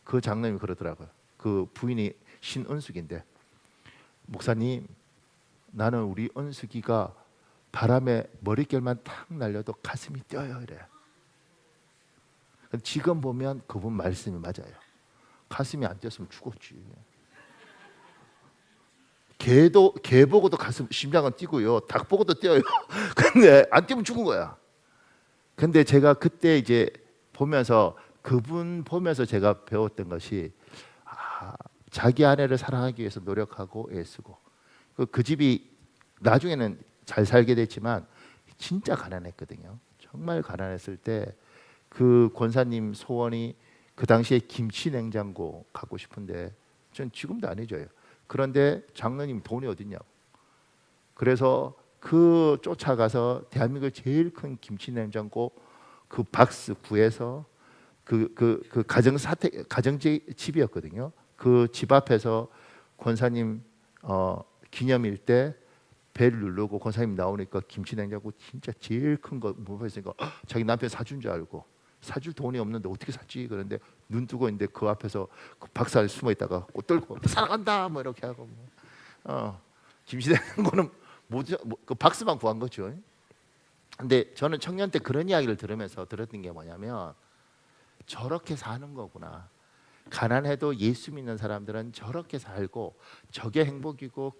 그 장로님이 그러더라고요. 그 부인이 신은숙인데, 목사님, 나는 우리 은숙이가 바람에 머릿결만 탁 날려도 가슴이 뛰어요. 이래요. 지금 보면 그분 말씀이 맞아요. 가슴이 안 뛰었으면 죽었지. 개 보고도 가슴 심장은 뛰고요. 닭 보고도 뛰어요. 근데 안 뛰면 죽은 거야. 근데 제가 그때 이제 보면서 그분 보면서 제가 배웠던 것이 자기 아내를 사랑하기 위해서 노력하고 애쓰고 그 집이 나중에는 잘 살게 됐지만 진짜 가난했거든요. 정말 가난했을 때 그 권사님 소원이 그 당시에 김치 냉장고 갖고 싶은데 전 지금도 안 해줘요. 그런데 장로님 돈이 어딨냐고. 그래서 그 쫓아가서 대한민국 제일 큰 김치 냉장고 그 박스 구해서 그 가정집이었거든요. 그 집 앞에서 권사님 기념일 때 벨 누르고 권사님 나오니까 김치 냉장고 진짜 제일 큰 거 무엇이니까 자기 남편 사준 줄 알고 사줄 돈이 없는데 어떻게 샀지? 그런데 눈 뜨고 있는데 그 앞에서 그 박스 안에 숨어 있다가 꽃 들고 사랑한다 뭐 이렇게 하고 김치 냉장고는 그 박스만 구한 거죠. 근데 저는 청년 때 그런 이야기를 들으면서 들었던 게 뭐냐면 저렇게 사는 거구나. 가난해도 예수 믿는 사람들은 저렇게 살고 저게 행복이고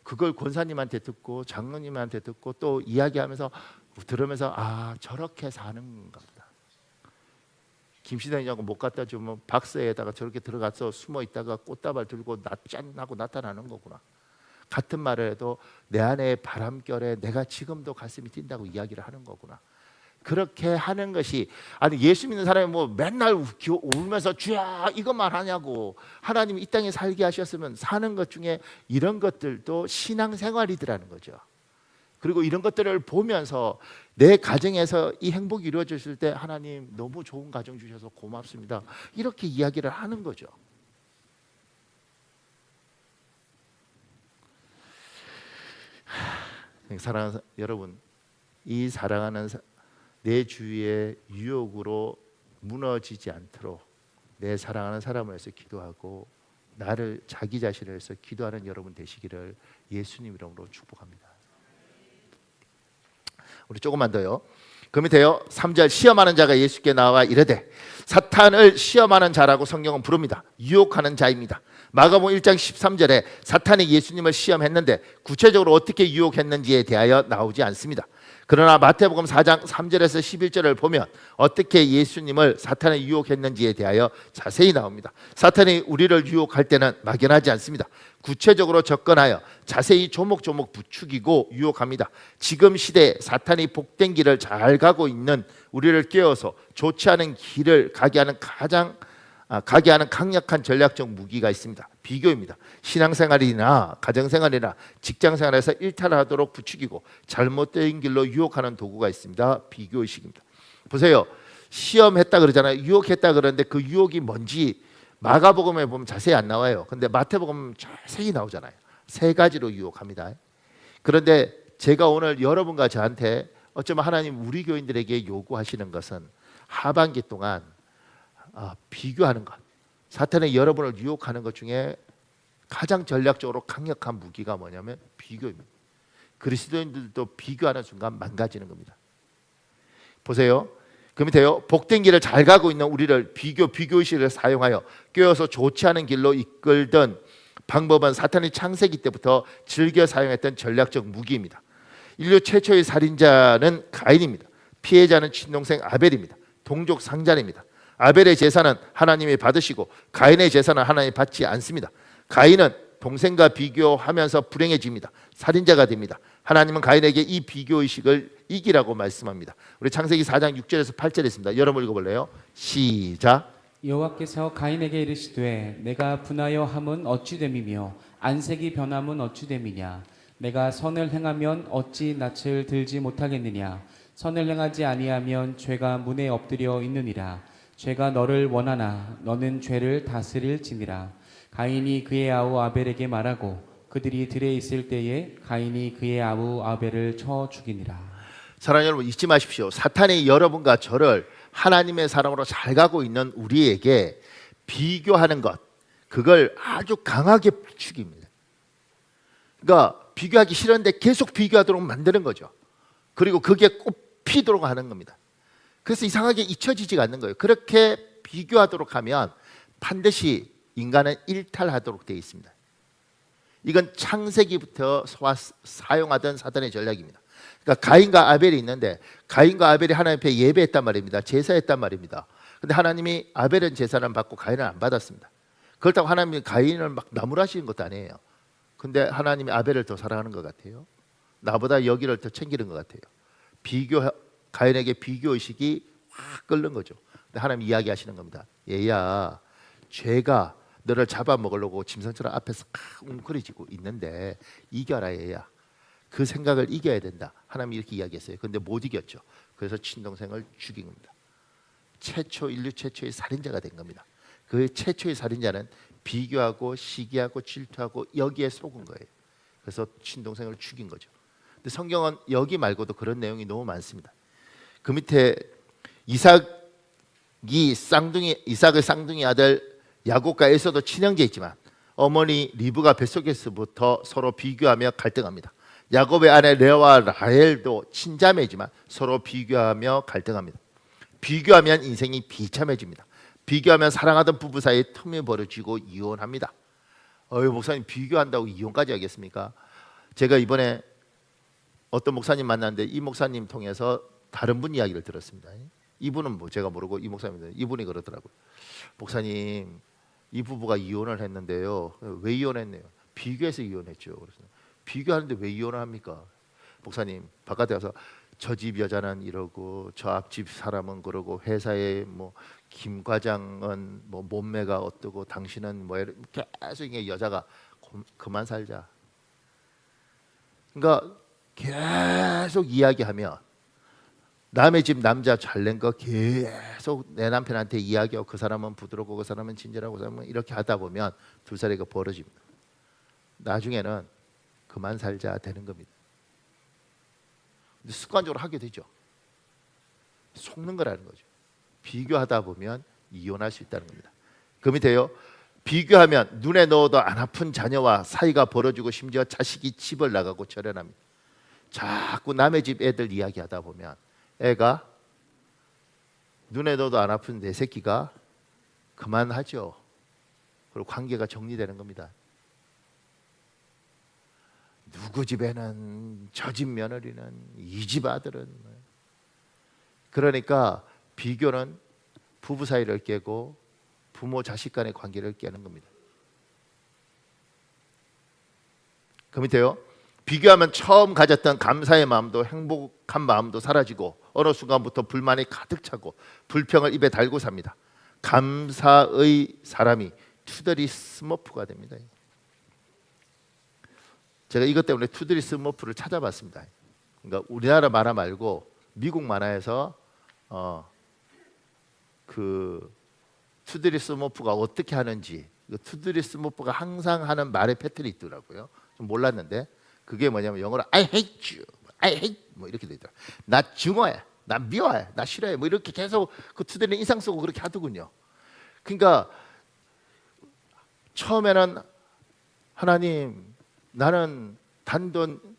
그걸 권사님한테 듣고 장로님한테 듣고 또 이야기하면서 들으면서 저렇게 사는 건가 보다. 김치냉장고 못 갖다 주면 박스에다가 저렇게 들어가서 숨어 있다가 꽃다발 들고 짠하고 나타나는 거구나. 같은 말을 해도 내 안에 바람결에 내가 지금도 가슴이 뛴다고 이야기를 하는 거구나. 그렇게 하는 것이 아니 예수 믿는 사람이 뭐 맨날 울면서 주야 이것만 하냐고. 하나님이 이 땅에 살게 하셨으면 사는 것 중에 이런 것들도 신앙생활이더라는 거죠. 그리고 이런 것들을 보면서 내 가정에서 이 행복이 이루어졌을 때 하나님 너무 좋은 가정 주셔서 고맙습니다. 이렇게 이야기를 하는 거죠. 사랑하는 여러분, 이 사랑하는 내 주위의 유혹으로 무너지지 않도록 내 사랑하는 사람을 위해서 기도하고 나를 자기 자신을 위해서 기도하는 여러분 되시기를 예수님 이름으로 축복합니다. 우리 조금만 더요. 그 밑에요 3절 시험하는 자가 예수께 나와 이르되 사탄을 시험하는 자라고 성경은 부릅니다. 유혹하는 자입니다. 마가복음 1장 13절에 사탄이 예수님을 시험했는데 구체적으로 어떻게 유혹했는지에 대하여 나오지 않습니다. 그러나 마태복음 4장 3절에서 11절을 보면 어떻게 예수님을 사탄이 유혹했는지에 대하여 자세히 나옵니다. 사탄이 우리를 유혹할 때는 막연하지 않습니다. 구체적으로 접근하여 자세히 조목조목 부추기고 유혹합니다. 지금 시대에 사탄이 복된 길을 잘 가고 있는 우리를 깨워서 좋지 않은 길을 가게 하는 강력한 전략적 무기가 있습니다. 비교입니다. 신앙생활이나 가정생활이나 직장생활에서 일탈하도록 부추기고 잘못된 길로 유혹하는 도구가 있습니다. 비교의식입니다. 보세요. 시험했다 그러잖아요. 유혹했다 그러는데 그 유혹이 뭔지 마가복음에 보면 자세히 안 나와요. 근데 마태복음 자세히 나오잖아요. 3가지로 유혹합니다. 그런데 제가 오늘 여러분과 저한테 어쩌면 하나님 우리 교인들에게 요구하시는 것은 하반기 동안 비교하는 것, 사탄이 여러분을 유혹하는 것 중에 가장 전략적으로 강력한 무기가 뭐냐면 비교입니다. 그리스도인들도 비교하는 순간 망가지는 겁니다. 보세요. 그 밑에요. 복된 길을 잘 가고 있는 우리를 비교의식을 사용하여 꿰어서 좋지 않은 길로 이끌던 방법은 사탄이 창세기 때부터 즐겨 사용했던 전략적 무기입니다. 인류 최초의 살인자는 가인입니다. 피해자는 친동생 아벨입니다. 동족 상잔입니다. 아벨의 제사는 하나님이 받으시고 가인의 제사는 하나님이 받지 않습니다. 가인은 동생과 비교하면서 불행해집니다. 살인자가 됩니다. 하나님은 가인에게 이 비교의식을 이기라고 말씀합니다. 우리 창세기 4장 6절에서 8절에 있습니다. 여러분 읽어볼래요? 시작. 여호와께서 가인에게 이르시되 내가 분하여 함은 어찌 됨이며 안색이 변함은 어찌 됨이냐. 내가 선을 행하면 어찌 낯을 들지 못하겠느냐. 선을 행하지 아니하면 죄가 문에 엎드려 있느니라. 죄가 너를 원하나 너는 죄를 다스릴지니라. 가인이 그의 아우 아벨에게 말하고 그들이 들에 있을 때에 가인이 그의 아우 아벨을 쳐 죽이니라. 사랑하는 여러분, 잊지 마십시오. 사탄이 여러분과 저를 하나님의 사람으로 잘 가고 있는 우리에게 비교하는 것, 그걸 아주 강하게 죽입니다. 그러니까 비교하기 싫은데 계속 비교하도록 만드는 거죠. 그리고 그게 꼽히도록 하는 겁니다. 그래서 이상하게 잊혀지지가 않는 거예요. 그렇게 비교하도록 하면 반드시 인간은 일탈하도록 되어 있습니다. 이건 창세기부터 사용하던 사단의 전략입니다. 그러니까 가인과 아벨이 있는데 가인과 아벨이 하나님 앞에 예배했단 말입니다. 제사했단 말입니다. 근데 하나님이 아벨은 제사를 받고 가인은 안 받았습니다. 그렇다고 하나님이 가인을 막 나무라시는 것도 아니에요. 근데 하나님이 아벨을 더 사랑하는 것 같아요. 나보다 여기를 더 챙기는 것 같아요. 가인에게 비교의식이 확 끓는 거죠. 근데 하나님 이야기하시는 겁니다. 얘야, 죄가 너를 잡아먹으려고 짐승처럼 앞에서 웅크려지고 있는데 이겨라 얘야. 그 생각을 이겨야 된다. 하나님이 이렇게 이야기했어요. 근데 못 이겼죠. 그래서 친동생을 죽인 겁니다. 인류 최초의 살인자가 된 겁니다. 그 최초의 살인자는 비교하고 시기하고 질투하고 여기에 속은 거예요. 그래서 친동생을 죽인 거죠. 근데 성경은 여기 말고도 그런 내용이 너무 많습니다. 그 밑에 이삭의 쌍둥이 아들 야곱과 에서도 친형제 있지만 어머니 리브가 뱃속에서부터 서로 비교하며 갈등합니다. 야곱의 아내 레아와 라헬도 친자매지만 서로 비교하며 갈등합니다. 비교하면 인생이 비참해집니다. 비교하면 사랑하던 부부 사이에 틈이 벌어지고 이혼합니다. 목사님 비교한다고 이혼까지 하겠습니까? 제가 이번에 어떤 목사님 만났는데 이 목사님 통해서 다른 분 이야기를 들었습니다. 이분은 뭐 제가 모르고 이 목사님은 이분이 그러더라고요. 목사님, 이 부부가 이혼을 했는데요. 왜 이혼했네요? 비교해서 이혼했죠. 그래서 비교하는데 왜 이혼을 합니까? 목사님, 바깥에 가서 저 집 여자는 이러고 저 앞집 사람은 그러고 회사에 뭐 김 과장은 뭐 몸매가 어떠고 당신은 뭐 이렇게 계속 여자가 그만 살자. 그러니까 계속 이야기하면 남의 집 남자 잘난 거 계속 내 남편한테 이야기하고 그 사람은 부드럽고 그 사람은 친절하고 그 사람은 이렇게 하다 보면 두 사이가 벌어집니다. 나중에는 그만 살자 되는 겁니다. 근데 습관적으로 하게 되죠. 속는 거라는 거죠. 비교하다 보면 이혼할 수 있다는 겁니다. 그 밑에요. 비교하면 눈에 넣어도 안 아픈 자녀와 사이가 벌어지고 심지어 자식이 집을 나가고 절연합니다. 자꾸 남의 집 애들 이야기하다 보면 애가 눈에 넣어도 안 아픈 내 새끼가 그만하죠. 그리고 관계가 정리되는 겁니다. 누구 집에는 저 집 며느리는 이 집 아들은 그러니까 비교는 부부 사이를 깨고 부모 자식 간의 관계를 깨는 겁니다. 그 밑에요. 비교하면 처음 가졌던 감사의 마음도 행복한 마음도 사라지고 어느 순간부터 불만이 가득 차고 불평을 입에 달고 삽니다. 감사의 사람이 투덜이 스머프가 됩니다. 제가 이것 때문에 투덜이 스머프를 찾아봤습니다. 그러니까 우리나라 만화 말고 미국 만화에서 그 투덜이 스머프가 어떻게 하는지, 투덜이 스머프가 항상 하는 말의 패턴이 있더라고요. 좀 몰랐는데 그게 뭐냐면 영어로 I hate you, I hate 뭐 이렇게 되더라. 나 증오해, 나 미워해, 나 싫어해 뭐 이렇게 계속 그 투덜이 인상 쓰고 그렇게 하더군요. 그러니까 처음에는 하나님 나는 단돈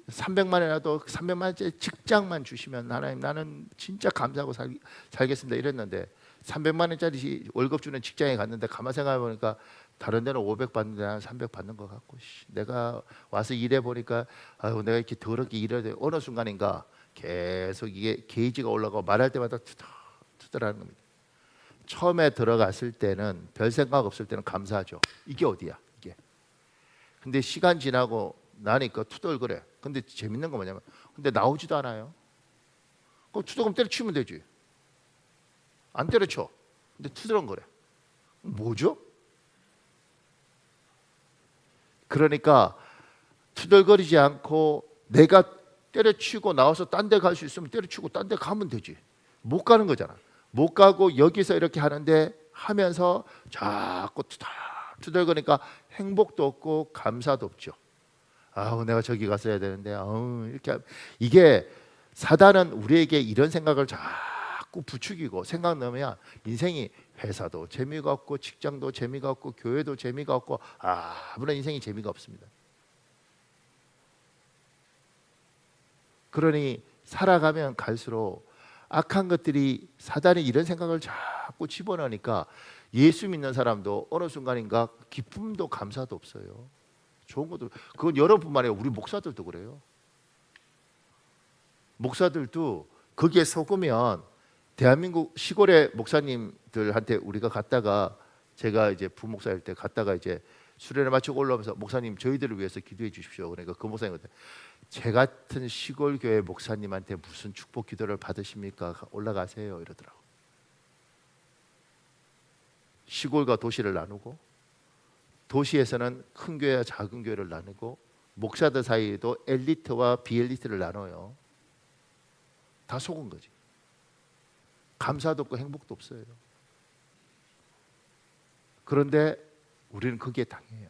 300만 원이라도 300만 원짜리 직장만 주시면 하나님 나는 진짜 감사하고 살겠습니다 이랬는데 300만 원짜리 월급 주는 직장에 갔는데 가만 생각해 보니까 다른 데는 500 받는데 한 300 받는 것 같고 내가 와서 일해 보니까 아유 내가 이렇게 더럽게 일해야 돼. 어느 순간인가 계속 이게 게이지가 올라가고 말할 때마다 투덜하는 겁니다. 처음에 들어갔을 때는 별 생각 없을 때는 감사하죠. 이게 어디야 이게. 근데 시간 지나고 나니까 투덜거려. 근데 재밌는 거 뭐냐면 근데 나오지도 않아요. 그럼 투덜거리면 때려치우면 되지. 안 때려쳐. 근데 투덜거려. 뭐죠? 그러니까 투덜거리지 않고 내가 때려치고 나와서 딴 데 갈 수 있으면 때려치고 딴 데 가면 되지. 못 가는 거잖아. 못 가고 여기서 이렇게 하는데 하면서 자꾸 투덜거니까 행복도 없고 감사도 없죠. 아우 내가 저기 갔어야 되는데 이렇게 이게 사단은 우리에게 이런 생각을 자꾸 부추기고 생각 넣으면 인생이 회사도 재미가 없고 직장도 재미가 없고 교회도 재미가 없고 아무런 인생이 재미가 없습니다. 그러니 살아가면 갈수록 악한 것들이 사단이 이런 생각을 자꾸 집어넣으니까 예수 믿는 사람도 어느 순간인가 기쁨도 감사도 없어요. 좋은 것도 그건 여러분만 아니라 우리 목사들도 그래요. 목사들도 거기에 속으면 대한민국 시골의 목사님들한테 우리가 갔다가 제가 이제 부목사일 때 갔다가 이제 수련회 마치고 올라오면서 목사님 저희들을 위해서 기도해 주십시오. 그러니까 그 목사님한테 제 같은 시골 교회 목사님한테 무슨 축복 기도를 받으십니까? 올라가세요 이러더라고. 시골과 도시를 나누고 도시에서는 큰 교회와 작은 교회를 나누고 목사들 사이에도 엘리트와 비엘리트를 나눠요. 다 속은 거지. 감사도 없고 행복도 없어요. 그런데 우리는 거기에 당해요.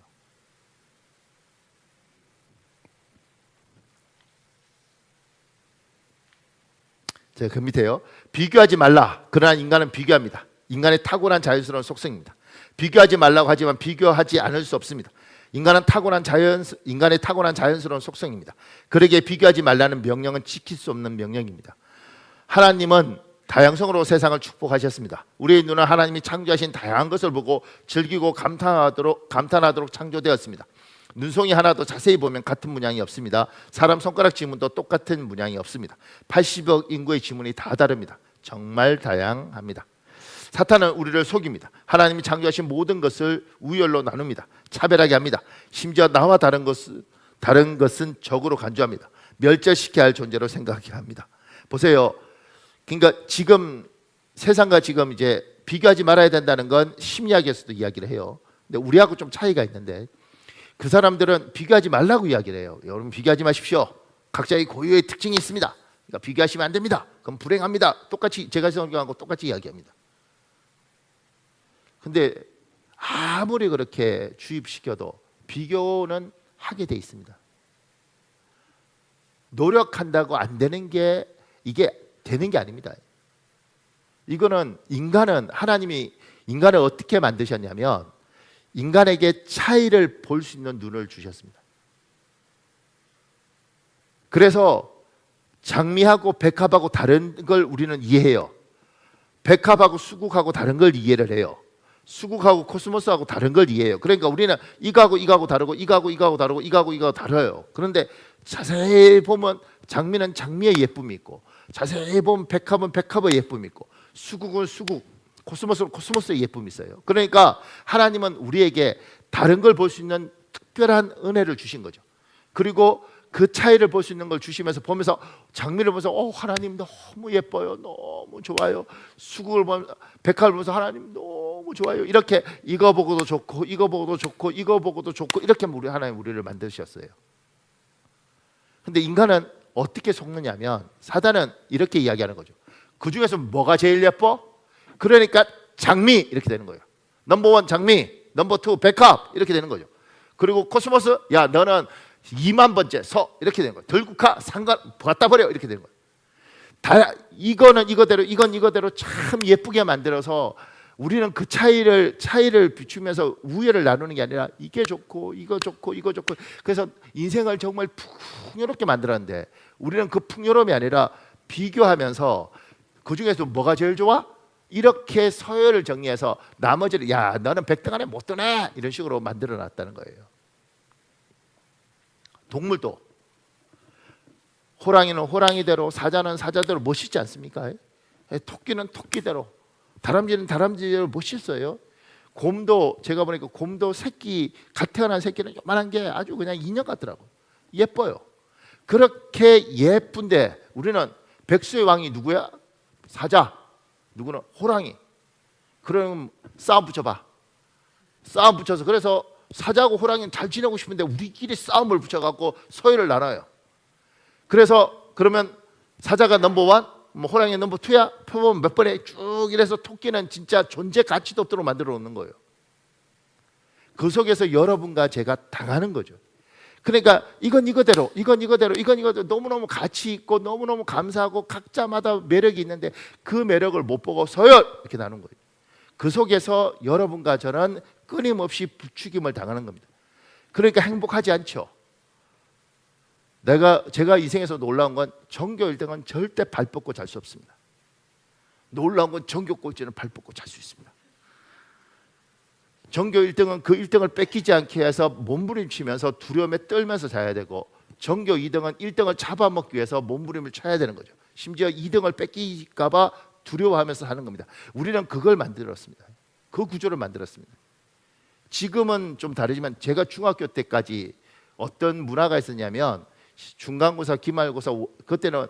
제가 그 밑에요. 비교하지 말라. 그러나 인간은 비교합니다. 인간의 탁월한 자연스러운 속성입니다. 비교하지 말라고 하지만 비교하지 않을 수 없습니다. 인간의 타고난 자연스러운 속성입니다. 그러기에 비교하지 말라는 명령은 지킬 수 없는 명령입니다. 하나님은 다양성으로 세상을 축복하셨습니다. 우리의 눈은 하나님이 창조하신 다양한 것을 보고 즐기고 감탄하도록 창조되었습니다. 눈송이 하나도 자세히 보면 같은 문양이 없습니다. 사람 손가락 지문도 똑같은 문양이 없습니다. 80억 인구의 지문이 다 다릅니다. 정말 다양합니다. 사탄은 우리를 속입니다. 하나님이 창조하신 모든 것을 우열로 나눕니다. 차별하게 합니다. 심지어 나와 다른 것은 적으로 간주합니다. 멸절시켜야 할 존재로 생각하게 합니다. 보세요. 그러니까 지금 세상과 지금 이제 비교하지 말아야 된다는 건 심리학에서도 이야기를 해요. 근데 우리하고 좀 차이가 있는데 그 사람들은 비교하지 말라고 이야기를 해요. 여러분 비교하지 마십시오. 각자의 고유의 특징이 있습니다. 그러니까 비교하시면 안 됩니다. 그럼 불행합니다. 똑같이 제가 설교하고 똑같이 이야기합니다. 근데 아무리 그렇게 주입시켜도 비교는 하게 돼 있습니다. 노력한다고 안 되는 게 이게 되는 게 아닙니다. 이거는 하나님이 인간을 어떻게 만드셨냐면 인간에게 차이를 볼 수 있는 눈을 주셨습니다. 그래서 장미하고 백합하고 다른 걸 우리는 이해해요. 백합하고 수국하고 다른 걸 이해를 해요. 수국하고 코스모스하고 다른 걸 이해해요. 그러니까 우리는 이거하고 다르고 이거하고 다르고 이거하고 달라요. 그런데 자세히 보면 장미는 장미의 예쁨이 있고 자세히 보면 백합은 백합의 예쁨이 있고 수국은 수국, 코스모스는 코스모스의 예쁨이 있어요. 그러니까 하나님은 우리에게 다른 걸 볼 수 있는 특별한 은혜를 주신 거죠. 그리고 그 차이를 볼 수 있는 걸 주시면서 보면서 장미를 보면서 하나님 너무 예뻐요. 너무 좋아요. 수국을 보면서 백합을 보면서 하나님 너무 좋아요. 이렇게 이거 보고도 좋고 이거 보고도 좋고 이거 보고도 좋고 이렇게 하나님 우리를 만드셨어요. 근데 인간은 어떻게 속느냐면 사단은 이렇게 이야기하는 거죠. 그 중에서 뭐가 제일 예뻐? 그러니까 장미 이렇게 되는 거예요. 넘버 1 장미, 넘버 2 백합 이렇게 되는 거죠. 그리고 코스모스 야 너는 2만 번째 서 이렇게 되는 거예요. 들국화 상관 갖다 버려 이렇게 되는 거예요. 이거는 이거대로 이건 이거대로 참 예쁘게 만들어서 우리는 그 차이를 비추면서 우열을 나누는 게 아니라 이게 좋고 이거 좋고 이거 좋고 그래서 인생을 정말 풍요롭게 만들었는데 우리는 그 풍요로움이 아니라 비교하면서 그 중에서 뭐가 제일 좋아? 이렇게 서열을 정리해서 나머지를 야 너는 100등 안에 못 드네 이런 식으로 만들어 놨다는 거예요. 동물도 호랑이는 호랑이대로 사자는 사자대로 멋있지 않습니까? 토끼는 토끼대로 다람쥐는 다람쥐대로 멋있어요. 곰도 제가 보니까 곰도 갓 태어난 새끼는 요만한 게 아주 그냥 인형 같더라고. 예뻐요. 그렇게 예쁜데 우리는 백수의 왕이 누구야? 사자. 누구는 호랑이. 그럼 싸움 붙여봐. 싸움 붙여서 그래서 사자하고 호랑이는 잘 지내고 싶은데 우리끼리 싸움을 붙여갖고 서열을 나눠요. 그래서 그러면 사자가 넘버원, 뭐 호랑이 넘버2야? 표본 몇 번에 쭉 이래서 토끼는 진짜 존재 가치도 없도록 만들어 놓는 거예요. 그 속에서 여러분과 제가 당하는 거죠. 그러니까 이건 이거대로, 이건 이거대로, 이건 이거대로 너무너무 가치 있고 너무너무 감사하고 각자마다 매력이 있는데 그 매력을 못 보고 서열 이렇게 나눈 거예요. 그 속에서 여러분과 저는 끊임없이 부추김을 당하는 겁니다. 그러니까 행복하지 않죠. 제가 인생에서 놀라운 건 전교 1등은 절대 발 뻗고 잘 수 없습니다. 놀라운 건 전교 꼴찌는 발 뻗고 잘 수 있습니다. 전교 1등은 그 1등을 뺏기지 않게 해서 몸부림치면서 두려움에 떨면서 자야 되고, 전교 2등은 1등을 잡아먹기 위해서 몸부림을 쳐야 되는 거죠. 심지어 2등을 뺏길까 봐 두려워하면서 하는 겁니다. 우리는 그걸 만들었습니다. 그 구조를 만들었습니다. 지금은 좀 다르지만 제가 중학교 때까지 어떤 문화가 있었냐면, 중간고사, 기말고사, 그때는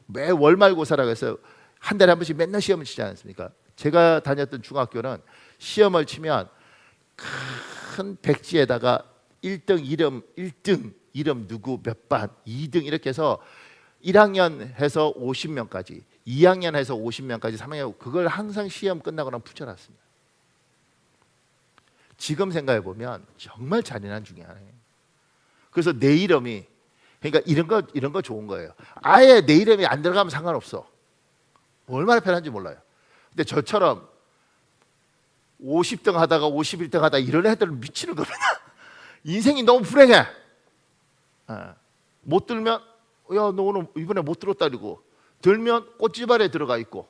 매 월말고사라고 해서 한 달에 한 번씩 맨날 시험을 치지 않습니까? 제가 다녔던 중학교는 시험을 치면 큰 백지에다가 1등 이름 누구 몇 반, 2등 이렇게 해서 1학년 해서 50명까지, 2학년 해서 50명까지, 3학년 그걸 항상 시험 끝나고 나면 붙여놨습니다. 지금 생각해 보면 정말 잔인한 중에 하나예요. 그래서 내 이름이, 그러니까 이런 거 좋은 거예요. 아예 내 이름이 안 들어가면 상관없어. 얼마나 편한지 몰라요. 근데 저처럼 50등 하다가 51등 하다 이런 애들은 미치는 겁니다. 인생이 너무 불행해. 못 들면 야, 너 오늘 이번에 못 들었다리고, 들면 꽃집안에 들어가 있고,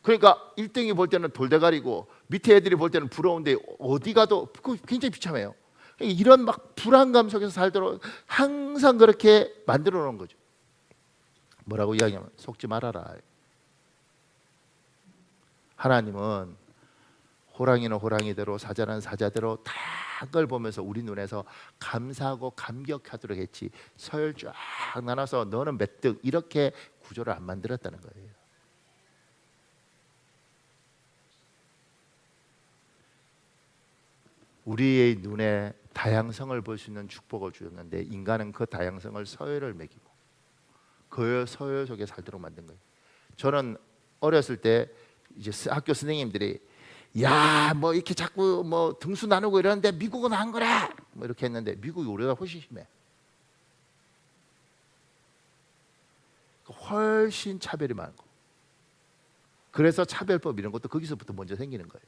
그러니까 1등이 볼 때는 돌대가리고 밑에 애들이 볼 때는 부러운데 어디 가도 굉장히 비참해요. 이런 막 불안감 속에서 살도록 항상 그렇게 만들어 놓은 거죠. 뭐라고 이야기하면 속지 말아라. 하나님은 호랑이는 호랑이대로 사자는 사자대로 다 그걸 보면서 우리 눈에서 감사하고 감격하도록 했지, 서열 쫙 나눠서 너는 몇 등 이렇게 구조를 안 만들었다는 거예요. 우리의 눈에 다양성을 볼 수 있는 축복을 주었는데 인간은 그 다양성을 서열을 매기고 그 서열 속에 살도록 만든 거예요. 저는 어렸을 때 이제 학교 선생님들이 야, 뭐 이렇게 자꾸 뭐 등수 나누고 이러는데 미국은 안 그래, 뭐 이렇게 했는데 미국이 우리보다 훨씬 심해. 훨씬 차별이 많고, 그래서 차별법 이런 것도 거기서부터 먼저 생기는 거예요.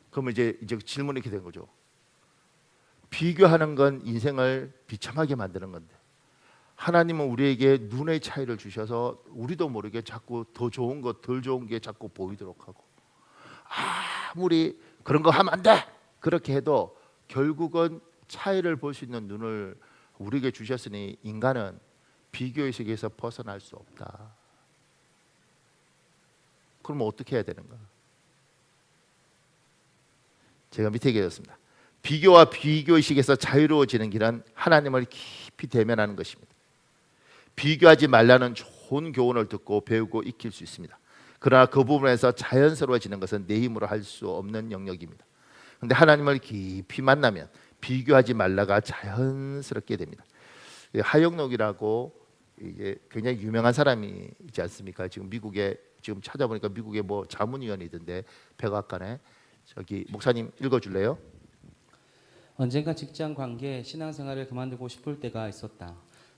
그러면 이제 질문이 이렇게 된 거죠. 비교하는 건 인생을 비참하게 만드는 건데 하나님은 우리에게 눈의 차이를 주셔서 우리도 모르게 자꾸 더 좋은 것, 덜 좋은 게 자꾸 보이도록 하고, 아무리 그런 거 하면 안 돼 그렇게 해도 결국은 차이를 볼 수 있는 눈을 우리에게 주셨으니 인간은 비교의 세계에서 벗어날 수 없다. 그러면 어떻게 해야 되는가? 제가 밑에 얘기했습니다. 비교와 비교의식에서 자유로워지는 길은 하나님을 깊이 대면하는 것입니다. 비교하지 말라는 좋은 교훈을 듣고 배우고 익힐 수 있습니다. 그러나 그 부분에서 자연스러워지는 것은 내 힘으로 할 수 없는 영역입니다. 그런데 하나님을 깊이 만나면 비교하지 말라가 자연스럽게 됩니다. 하영록이라고 이게 굉장히 유명한 사람이 있지 않습니까? 지금 미국에 지금 찾아보니까 미국에 뭐 자문위원이던데 백악관에. 저기 목사님 읽어줄래요? 언젠가 직장 관계, 신앙생활을 그만두고 싶을 때가 있었다.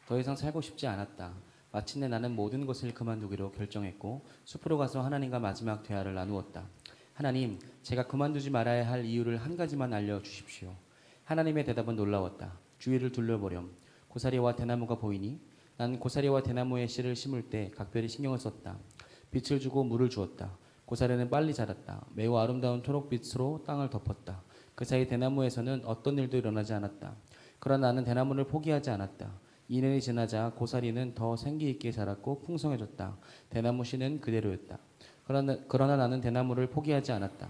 더 이상 살고 싶지 않았다. 마침내 나는 모든 것을 그만두기로 결정했고 숲으로 가서 하나님과 마지막 대화를 나누었다. 하나님, 제가 그만두지 말아야 할 이유를 한 가지만 알려주십시오. 하나님의 대답은 놀라웠다. 주위를 둘러보렴. 고사리와 대나무가 보이니? 난 고사리와 대나무의 씨를 심을 때 각별히 신경을 썼다. 빛을 주고 물을 주었다. 고사리는 빨리 자랐다. 매우 아름다운 초록빛으로 땅을 덮었다. 그 사이 대나무에서는 어떤 일도 일어나지 않았다. 그러나 나는 대나무를 포기하지 않았다. 2년이 지나자 고사리는 더 생기 있게 자랐고 풍성해졌다. 대나무 씨는 그대로였다. 그러나 나는 대나무를 포기하지 않았다.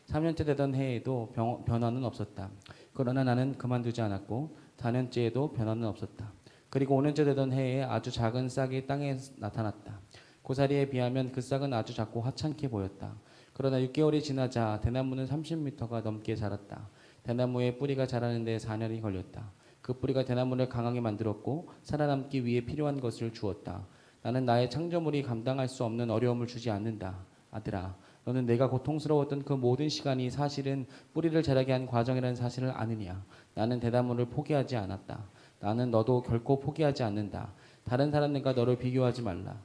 3년째 되던 해에도 변화는 없었다. 그러나 나는 그만두지 않았고 4년째에도 변화는 없었다. 그리고 5년째 되던 해에 아주 작은 싹이 땅에 나타났다. 고사리에 비하면 그 싹은 아주 작고 하찮게 보였다. 그러나 6개월이 지나자 대나무는 30m가 넘게 자랐다. 대나무의 뿌리가 자라는데 4년이 걸렸다. 그 뿌리가 대나무를 강하게 만들었고 살아남기 위해 필요한 것을 주었다. 나는 나의 창조물이 감당할 수 없는 어려움을 주지 않는다. 아들아, 너는 내가 고통스러웠던 그 모든 시간이 사실은 뿌리를 자라게 한 과정이라는 사실을 아느냐? 나는 대나무를 포기하지 않았다. 나는 너도 결코 포기하지 않는다. 다른 사람들과 너를 비교하지 말라.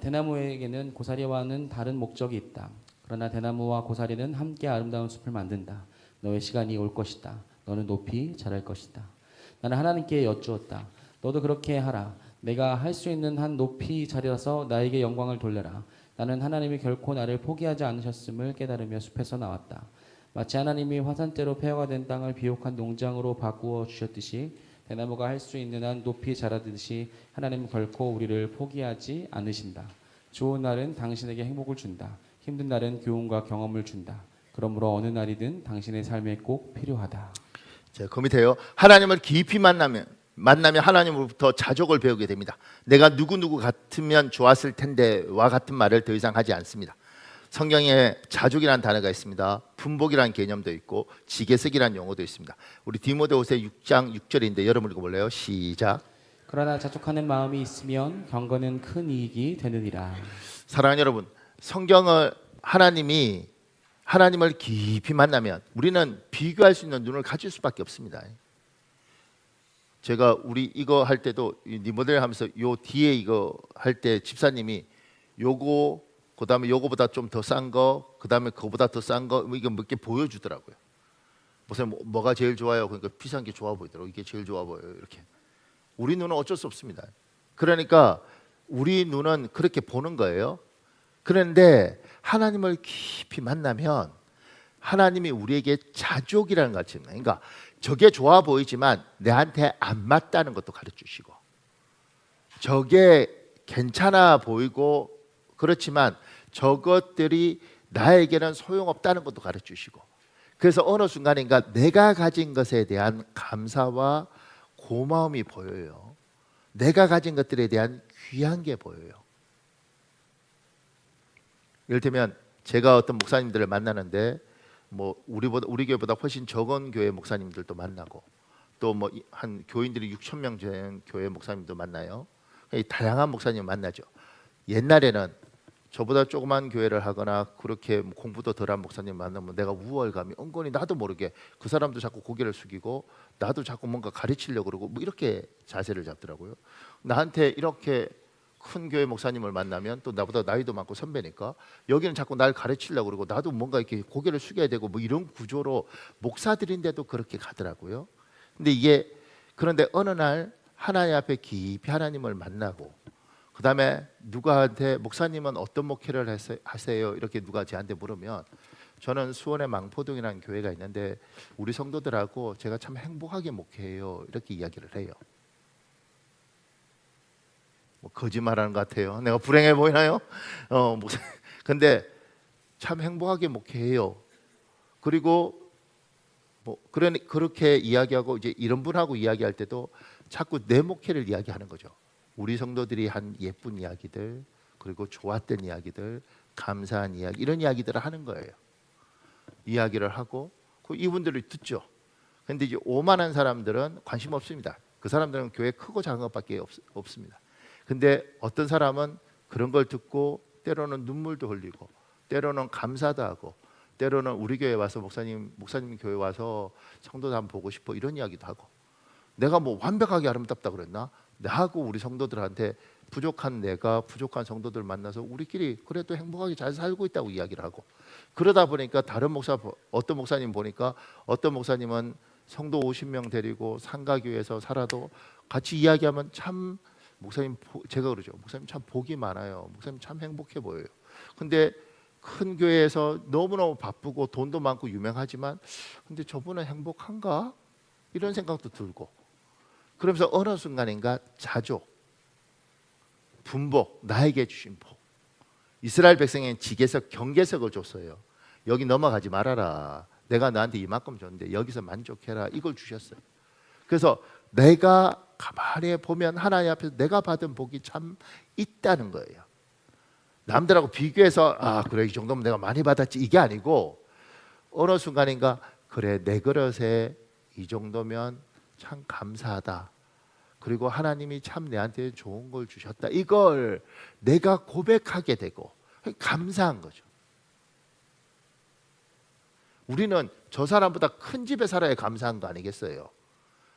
대나무에게는 고사리와는 다른 목적이 있다. 그러나 대나무와 고사리는 함께 아름다운 숲을 만든다. 너의 시간이 올 것이다. 너는 높이 자랄 것이다. 나는 하나님께 여쭈었다. 너도 그렇게 하라. 내가 할 수 있는 한 높이 자라서 나에게 영광을 돌려라. 나는 하나님이 결코 나를 포기하지 않으셨음을 깨달으며 숲에서 나왔다. 마치 하나님이 화산대로 폐허가 된 땅을 비옥한 농장으로 바꾸어 주셨듯이 대나무가 할 수 있는 한 높이 자라듯이 하나님은 결코 우리를 포기하지 않으신다. 좋은 날은 당신에게 행복을 준다. 힘든 날은 교훈과 경험을 준다. 그러므로 어느 날이든 당신의 삶에 꼭 필요하다. 자, 그 밑에요. 하나님을 깊이 만나면 하나님으로부터 자족을 배우게 됩니다. 내가 누구 같으면 좋았을 텐데와 같은 말을 더 이상 하지 않습니다. 성경에 자족이라는 단어가 있습니다. 분복이라는 개념도 있고 지게쓰기라는 용어도 있습니다. 우리 디모데후서 6장 6절인데 여러분 읽어볼래요? 시작. 그러나 자족하는 마음이 있으면 경건은 큰 이익이 되느니라. 사랑하는 여러분, 성경을 하나님을 깊이 만나면 우리는 비교할 수 있는 눈을 가질 수밖에 없습니다. 제가 우리 이거 할 때도 리모델 하면서 요 뒤에 이거 할 때 집사님이 요거 그다음에 요거보다 좀 더 싼 거, 그다음에 그거보다 더 싼 거 이거 몇 개 보여주더라고요. 무슨 뭐가 제일 좋아요? 그러니까 비싼 게 좋아 보이더라고. 이게 제일 좋아 보여요. 이렇게. 우리 눈은 어쩔 수 없습니다. 그러니까 우리 눈은 그렇게 보는 거예요. 그런데 하나님을 깊이 만나면 하나님이 우리에게 자족이라는 걸 가르칩니다. 그러니까 저게 좋아 보이지만 내한테 안 맞다는 것도 가르쳐주시고, 저게 괜찮아 보이고 그렇지만 저것들이 나에게는 소용없다는 것도 가르쳐주시고, 그래서 어느 순간인가 내가 가진 것에 대한 감사와 고마움이 보여요. 내가 가진 것들에 대한 귀한 게 보여요. 이를테면 제가 어떤 목사님들을 만나는데 뭐 우리 교회보다 훨씬 적은 교회 목사님들도 만나고, 또 뭐 한 교인들이 6천 명 되는 교회 목사님도 만나요. 다양한 목사님 만나죠. 옛날에는 저보다 조그만 교회를 하거나 그렇게 공부도 덜한 목사님 만나면 내가 우월감이 은근히 나도 모르게 그 사람도 자꾸 고개를 숙이고 나도 자꾸 뭔가 가르치려고 그러고 뭐 이렇게 자세를 잡더라고요. 나한테 이렇게 큰 교회 목사님을 만나면 또 나보다 나이도 많고 선배니까 여기는 자꾸 날 가르치려고 그러고 나도 뭔가 이렇게 고개를 숙여야 되고 뭐 이런 구조로 목사들인데도 그렇게 가더라고요. 근데 그런데 어느 날 하나님 앞에 깊이 하나님을 만나고, 그 다음에 누구한테 목사님은 어떤 목회를 하세요? 이렇게 누가 저한테 물으면 저는 수원의 망포동이라는 교회가 있는데 우리 성도들하고 제가 참 행복하게 목회해요. 이렇게 이야기를 해요. 뭐 거짓말하는 것 같아요. 내가 불행해 보이나요? 근데 참 행복하게 목회해요. 그리고 뭐 그렇게 이야기하고 이제 이런 분하고 이야기할 때도 자꾸 내 목회를 이야기하는 거죠. 우리 성도들이 한 예쁜 이야기들, 그리고 좋았던 이야기들, 감사한 이야기, 이런 이야기들을 하는 거예요. 이야기를 하고 이분들을 듣죠. 근데 이제 오만한 사람들은 관심 없습니다. 그 사람들은 교회 크고 작은 것밖에 없습니다. 근데 어떤 사람은 그런 걸 듣고 때로는 눈물도 흘리고, 때로는 감사도 하고, 때로는 우리 교회 와서 목사님 교회 와서 성도들 한번 보고 싶어 이런 이야기도 하고, 내가 뭐 완벽하게 아름답다 그랬나? 나하고 우리 성도들한테 부족한 성도들 만나서 우리끼리 그래도 행복하게 잘 살고 있다고 이야기를 하고, 그러다 보니까 어떤 목사님 보니까 어떤 목사님은 성도 50명 데리고 상가교회에서 살아도 같이 이야기하면 참 목사님, 제가 그러죠. 목사님 참 복이 많아요. 목사님 참 행복해 보여요. 근데 큰 교회에서 너무너무 바쁘고 돈도 많고 유명하지만 근데 저분은 행복한가? 이런 생각도 들고, 그러면서 어느 순간인가 자족, 분복, 나에게 주신 복. 이스라엘 백성에는 지게석, 경계석을 줬어요. 여기 넘어가지 말아라. 내가 너한테 이만큼 줬는데 여기서 만족해라. 이걸 주셨어요. 그래서 내가 가만히 보면 하나님 앞에서 내가 받은 복이 참 있다는 거예요. 남들하고 비교해서 그래 이 정도면 내가 많이 받았지 이게 아니고 어느 순간인가 그래 내 그릇에 이 정도면 참 감사하다. 그리고 하나님이 참 내한테 좋은 걸 주셨다. 이걸 내가 고백하게 되고 감사한 거죠. 우리는 저 사람보다 큰 집에 살아야 감사한 거 아니겠어요?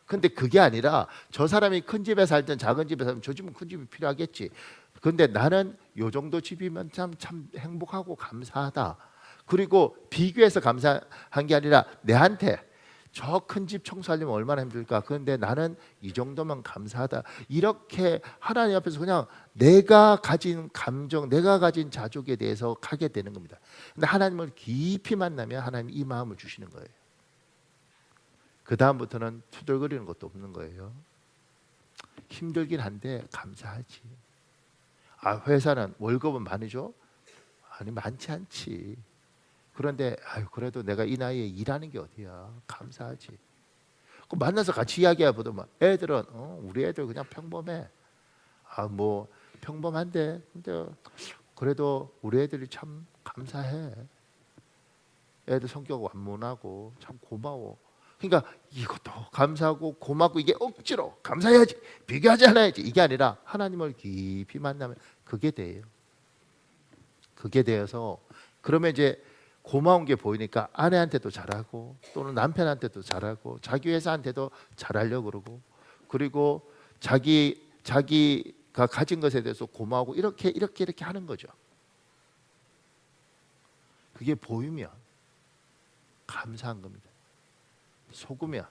근데 그게 아니라 저 사람이 큰 집에 살든 작은 집에 살든 저 집은 큰 집이 필요하겠지. 근데 나는 요 정도 집이면 참 행복하고 감사하다. 그리고 비교해서 감사한 게 아니라 내한테 저 큰 집 청소하려면 얼마나 힘들까. 그런데 나는 이 정도면 감사하다. 이렇게 하나님 앞에서 그냥 내가 가진 감정, 내가 가진 자족에 대해서 가게 되는 겁니다. 근데 하나님을 깊이 만나면 하나님이 이 마음을 주시는 거예요. 그 다음부터는 투덜거리는 것도 없는 거예요. 힘들긴 한데 감사하지. 회사는 월급은 많이 줘? 아니 많지 않지. 그런데 그래도 내가 이 나이에 일하는 게 어디야. 감사하지. 그 만나서 같이 이야기해 보더만 애들은 우리 애들 그냥 평범해. 뭐 평범한데 근데 그래도 우리 애들이 참 감사해. 애들 성격 완문하고 참 고마워. 그러니까 이것도 감사하고 고맙고 이게 억지로 감사해야지 비교하지 않아야지 이게 아니라 하나님을 깊이 만나면 그게 돼요. 그게 되어서 그러면 이제 고마운 게 보이니까 아내한테도 잘하고 또는 남편한테도 잘하고 자기 회사한테도 잘하려고 그러고 그리고 자기가 가진 것에 대해서 고마워하고 이렇게 하는 거죠. 그게 보이면 감사한 겁니다. 속으면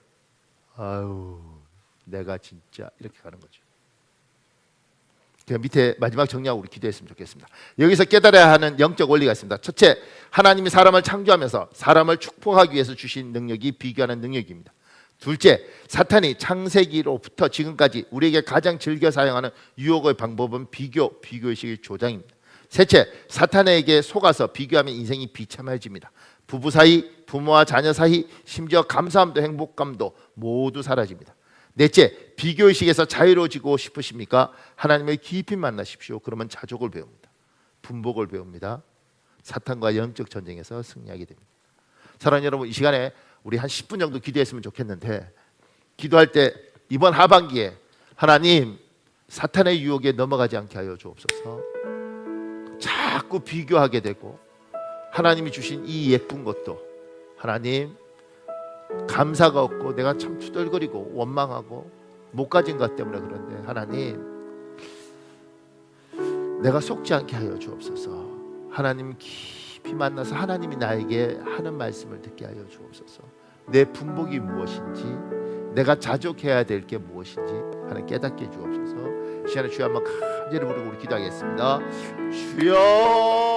내가 진짜 이렇게 가는 거죠. 그 밑에 마지막 정리하고 우리 기도했으면 좋겠습니다. 여기서 깨달아야 하는 영적 원리가 있습니다. 첫째, 하나님이 사람을 창조하면서 사람을 축복하기 위해서 주신 능력이 비교하는 능력입니다. 둘째, 사탄이 창세기로부터 지금까지 우리에게 가장 즐겨 사용하는 유혹의 방법은 비교의식의 조장입니다. 셋째, 사탄에게 속아서 비교하면 인생이 비참해집니다. 부부 사이, 부모와 자녀 사이, 심지어 감사함도 행복감도 모두 사라집니다. 넷째, 비교의식에서 자유로워지고 싶으십니까? 하나님을 깊이 만나십시오. 그러면 자족을 배웁니다. 분복을 배웁니다. 사탄과 영적 전쟁에서 승리하게 됩니다. 사랑하는 여러분, 이 시간에 우리 한 10분 정도 기도했으면 좋겠는데 기도할 때 이번 하반기에 하나님 사탄의 유혹에 넘어가지 않게 하여 주옵소서. 자꾸 비교하게 되고 하나님이 주신 이 예쁜 것도 하나님 감사가 없고 내가 참 투덜거리고 원망하고 못 가진 것 때문에 그런데 하나님 내가 속지 않게 하여 주옵소서. 하나님 깊이 만나서 하나님이 나에게 하는 말씀을 듣게 하여 주옵소서. 내 분복이 무엇인지 내가 자족해야 될 게 무엇인지 하나님 깨닫게 해 주옵소서. 시간에 주여 한번 간절히 부르고 우리 기도하겠습니다. 주여